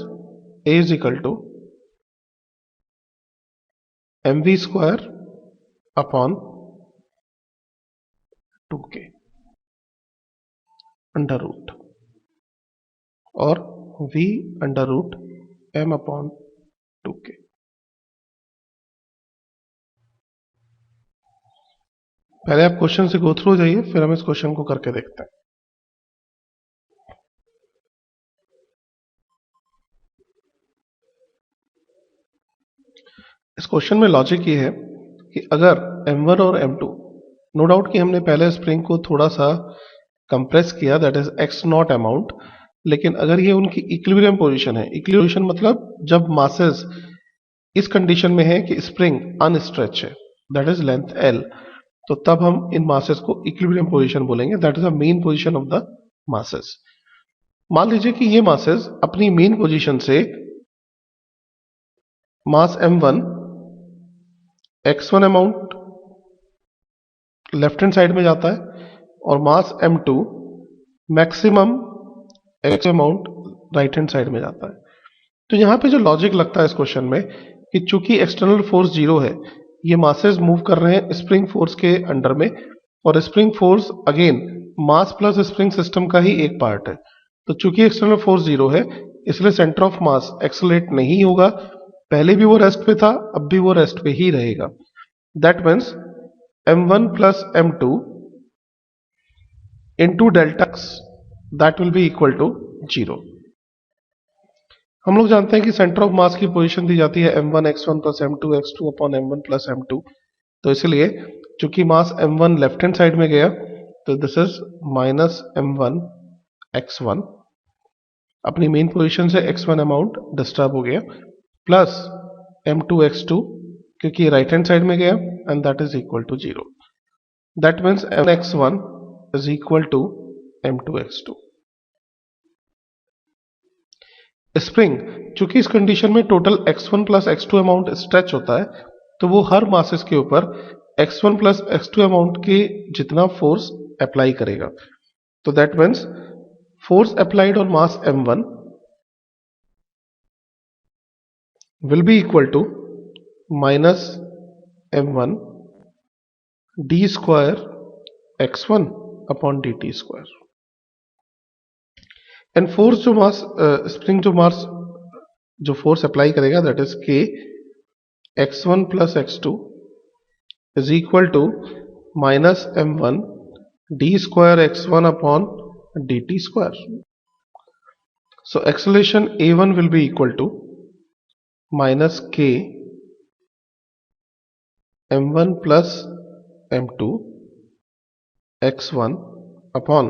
a is equal to mv square upon 2k under root और v under root m upon 2k। पहले आप question से go through हो जाइए, फिर हम इस question को करके देखते हैं। इस क्वेश्चन में लॉजिक ये है कि अगर m1 और m2, नो डाउट कि हमने पहले स्प्रिंग को थोड़ा सा कंप्रेस किया, that is x not amount, लेकिन अगर ये उनकी इक्विलिब्रियम पोजीशन है, इक्विलिब्रियम मतलब जब मासेस इस कंडीशन में है कि स्प्रिंग अनस्ट्रेच है, दैट इज लेंथ l, तो तब हम इन मासेस को इक्विलिब्रियम पोजीशन बोलेंगे, that is the mean position of the masses. मान लीजिए कि ये मासेस अपनी मेन पोजीशन से मास m1 x1 amount left hand side में जाता है और मास m2 maximum x amount right hand side में जाता है। तो यहां पे जो लॉजिक लगता है इस क्वेश्चन में कि चूंकि एक्सटर्नल फोर्स जीरो है, ये मासेस मूव कर रहे हैं स्प्रिंग फोर्स के अंडर में, और spring force again mass plus spring system का ही एक पार्ट है। तो चूंकि एक्सटर्नल फोर्स जीरो है, इसलिए सेंटर ऑफ मास एक्सेलरेट नहीं होगा, पहले भी वो रेस्ट पे था, अब भी वो रेस्ट पे ही रहेगा। That means m1 plus m2 into delta x, that will be equal to 0। हम लोग जानते हैं कि सेंटर ऑफ मास की पोजीशन दी जाती है m1 x1 plus m2 x2 upon m1 plus m2, तो इसलिए चूंकि मास m1 लेफ्ट हैंड साइड में गया, तो this is minus m1 x1, अपनी मेन पोजीशन से x1 अमाउंट डिस्टर्ब हो गया, प्लस m2 x2 क्योंकि राइट हैंड साइड में गया, and that is equal to 0। That means m1 is equal to m2 x2। Spring चूंकि इस कंडीशन में total x1 plus x2 amount stretch होता है, तो वो हर मासेस के ऊपर x1 प्लस x2 अमाउंट के जितना फोर्स अप्लाई करेगा। तो that means force applied on mass m1 will be equal to minus m1 d square x1 upon dt square. And force जो मास स्प्रिंग जो मास जो force apply करेगा, that is k x1 plus x2 is equal to minus m1 d square x1 upon dt square. So acceleration a1 will be equal to minus k m1 plus m2 x1 upon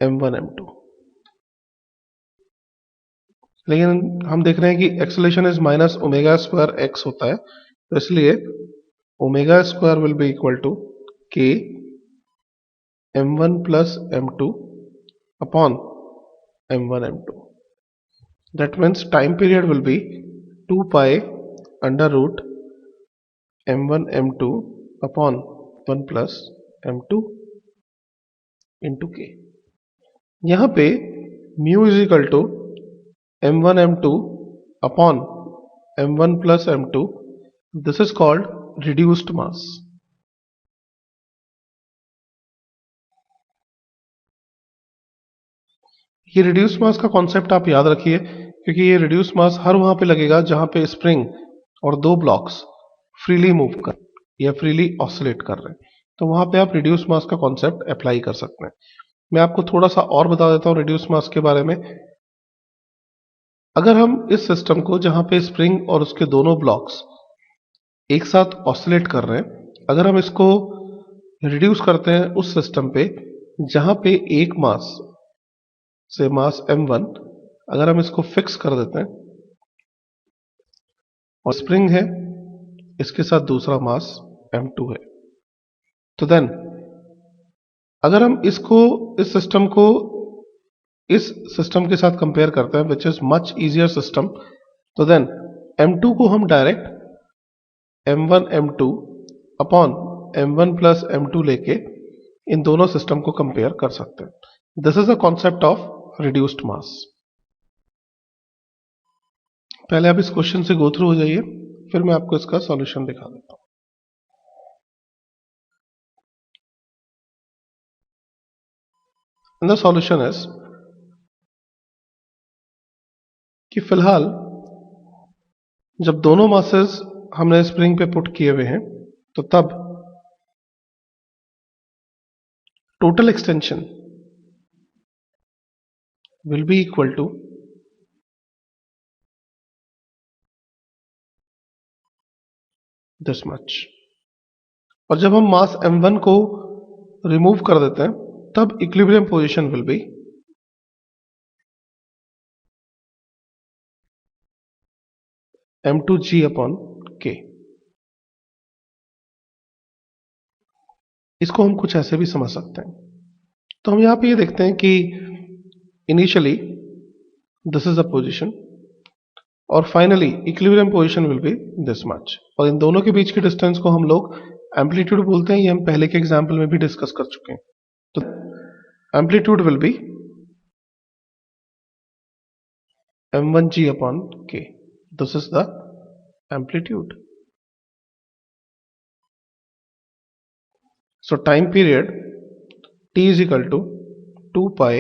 m1 m2। लेकिन हम देख रहे हैं कि acceleration is minus omega square x होता है, तो इसलिए omega square will be equal to k m1 plus m2 upon m1 m2। That means time period will be 2 pi under root m1 m2 upon 1 plus m2 into k। यहां पे mu is equal to m1 m2 upon m1 plus m2, this is called reduced mass। ये reduced मास का concept आप याद रखिए, क्योंकि ये reduced मास हर वहां पे लगेगा जहां पे स्प्रिंग और दो ब्लॉक्स फ्रीली मूव कर या फ्रीली ऑसिलेट कर रहे हैं, तो वहां पे आप रिड्यूस्ड मास का कॉन्सेप्ट अप्लाई कर सकते हैं। मैं आपको थोड़ा सा और बता देता हूं रिड्यूस्ड मास के बारे में। अगर हम इस सिस्टम को जहां पे स्प्रिंग और उसके दोनों ब्लॉक्स एक साथ ऑसिलेट कर रहे हैं, अगर हम इसको रिड्यूस करते हैं उस सिस्टम पे जहां पे एक मास से मास m1, अगर हम इसको फिक्स कर देते हैं और स्प्रिंग है इसके साथ दूसरा मास m2 है, तो देन अगर हम इसको इस सिस्टम के साथ कंपेयर करते हैं, which is much easier system, तो देन m2 को हम direct m1 m2 upon m1 plus m2 लेके इन दोनों सिस्टम को कंपेयर कर सकते हैं। This is the concept of reduced mass. पहले आप इस क्वेश्चन से गो थ्रू हो जाइए, फिर मैं आपको इसका सॉल्यूशन दिखा देता हूं। द सॉल्यूशन इज कि फिलहाल जब दोनों मासेस हमने स्प्रिंग पे पुट किए हुए हैं, तो तब total extension will be equal to this much. और जब हम मास m1 को रिमूव कर देते हैं तब equilibrium position will B m2g upon k. इसको हम कुछ ऐसे भी समझ सकते हैं. तो हम यहां पे ये देखते हैं कि initially this is the position और finally equilibrium position will be this much. और इन दोनों के बीच की डिस्टेंस को हम लोग एम्पलीट्यूड बोलते हैं. ये हम पहले के एग्जाम्पल में भी डिस्कस कर चुके हैं. तो amplitude will be m1g upon k. This is the amplitude. So time period t is equal to 2 pi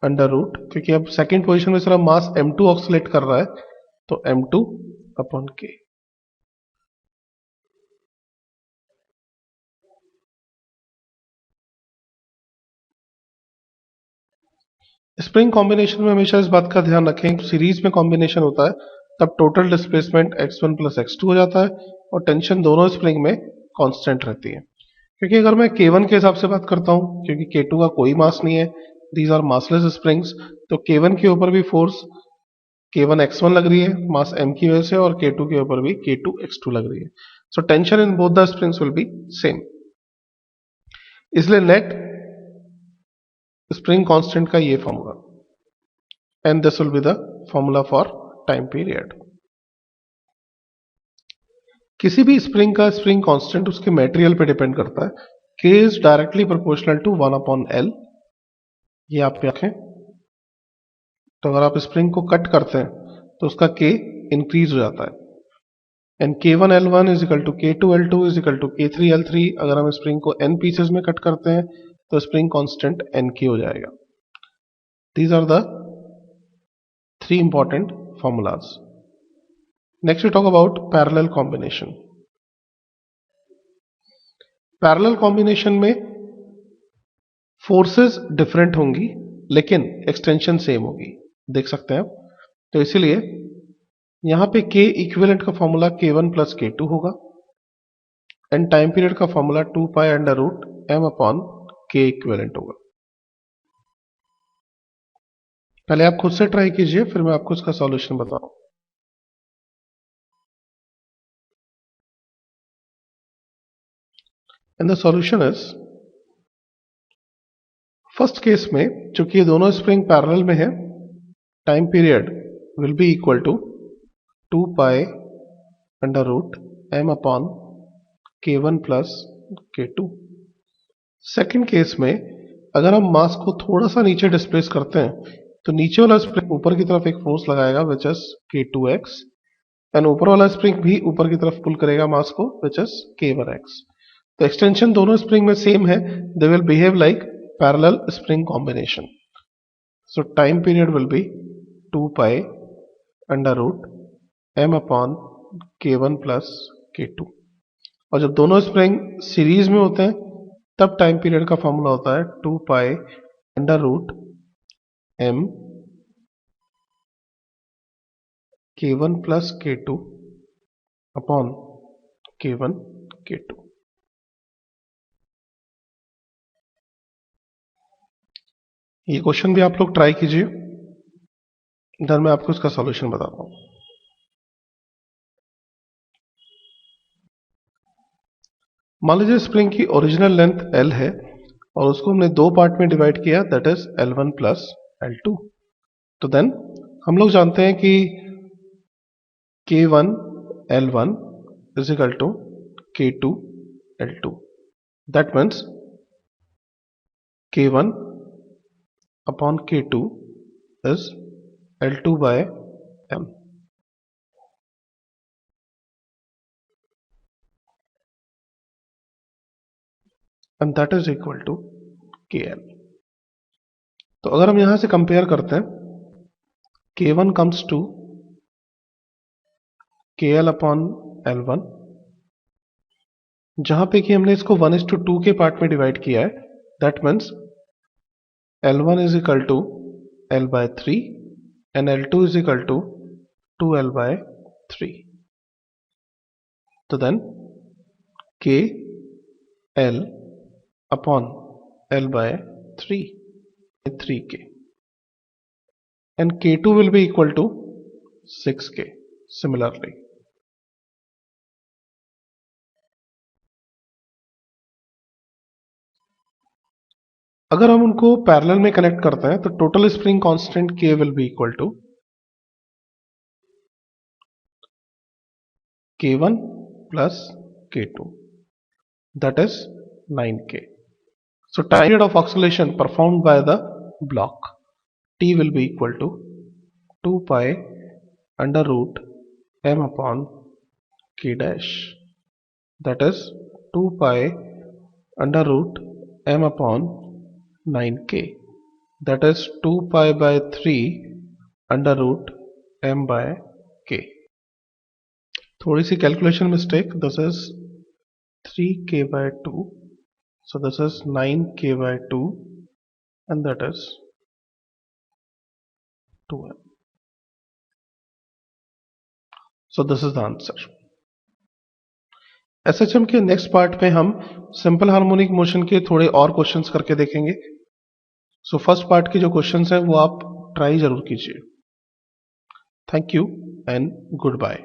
under root, क्योंकि अब सेकेंड पोजीशन में सिर्फ मास m2 ऑक्सीलेट कर रहा है तो m2 upon k. Spring combination में हमेशा इस बात का ध्यान रखें, सीरीज में कॉम्बिनेशन होता है तब total displacement x1 plus x2 हो जाता है और टेंशन दोनों स्प्रिंग में कांस्टेंट रहती है. क्योंकि अगर मैं k1 के हिसाब से बात करता हूं, क्योंकि k2 का कोई मास नहीं है, दीज आर मासलेस स्प्रिंग्स, तो k1 के ऊपर भी फोर्स k1 x1 लग रही है मास m की वजह से और k2 के ऊपर भी k2 x2 लग रही है. So tension in both the springs will be same. इसलिए नेट स्प्रिंग कांस्टेंट का ये formula and this will be the formula for time period. किसी भी स्प्रिंग का स्प्रिंग कांस्टेंट उसके मटेरियल पे डिपेंड करता है. k is directly proportional to 1 upon l. ये आप रखें. तो अगर आप स्प्रिंग को कट करते हैं तो उसका k इंक्रीज हो जाता है. And k1 l1 is equal to k2 l2 is equal to k3 l3. अगर हम स्प्रिंग को n पीसेस में कट करते हैं तो स्प्रिंग कांस्टेंट nk हो जाएगा. These are the 3 important formulas. Next we talk about parallel combination. Parallel combination में फोर्सेस डिफरेंट होंगी लेकिन एक्सटेंशन सेम होगी, देख सकते हैं आप. तो इसीलिए यहां पे k इक्विवेलेंट का फॉर्मूला k1 प्लस k2 होगा एंड टाइम पीरियड का formula 2 pi under root m upon k equivalent होगा. पहले आप खुद से ट्राई कीजिए, फिर मैं आपको इसका सॉल्यूशन बताऊं. And the solution is, first case में चूंकि ये दोनों स्प्रिंग पैरेलल में है, time period will be equal to 2 pi under root m upon k1 plus k2. Second case में अगर हम मास को थोड़ा सा नीचे डिस्प्लेस करते हैं तो नीचे वाला स्प्रिंग ऊपर की तरफ एक फोर्स लगाएगा विच इज k2x एंड ऊपर वाला स्प्रिंग भी ऊपर की तरफ पुल करेगा मास को विच इज k1x. तो एक्सटेंशन दोनों स्प्रिंग में सेम है. They will behave like parallel spring combination. So time period will be 2 pi under root m upon k1 plus k2. और जब दोनों स्प्रिंग सीरीज में होते हैं तब टाइम पीरियड का फॉर्मूला होता है 2 pi under root m k1 plus k2 upon k1 k2. ये क्वेश्चन भी आप लोग ट्राई कीजिए, देन मैं आपको इसका सॉल्यूशन बताता हूं. मान लीजिए स्प्रिंग की ओरिजिनल लेंथ L है और उसको हमने दो पार्ट में डिवाइड किया, that is L1 plus L2. तो देन हम लोग जानते हैं कि K1 L1 is equal to K2 L2. That means K1 upon K2 is L2 by M. And that is equal to KL. तो अगर हम यहां से कंपेयर करते हैं, K1 comes to KL upon L1, जहां पे कि हमने इसको 1:2 के पार्ट में डिवाइड किया है, That means L1 is equal to L by 3 and L2 is equal to 2L by 3. So then K L upon L by 3K, and K2 will be equal to 6K. Similarly, अगर हम उनको parallel में connect करते हैं तो total spring constant K will be equal to K1 plus K2, that is 9K. So time period of oscillation performed by the block T will be equal to 2 pi under root m upon K dash, that is 2 pi under root m upon 9K, that is 2 pi by 3 under root m by K. थोड़ी सी calculation mistake, this is 3K by 2, so this is 9K by 2 and that is 2m. So this is the answer. SHM के next part में हम simple harmonic motion के थोड़े और questions करके देखेंगे. सो फर्स्ट पार्ट के जो क्वेश्चंस हैं वो आप ट्राई जरूर कीजिए. Thank you and good bye.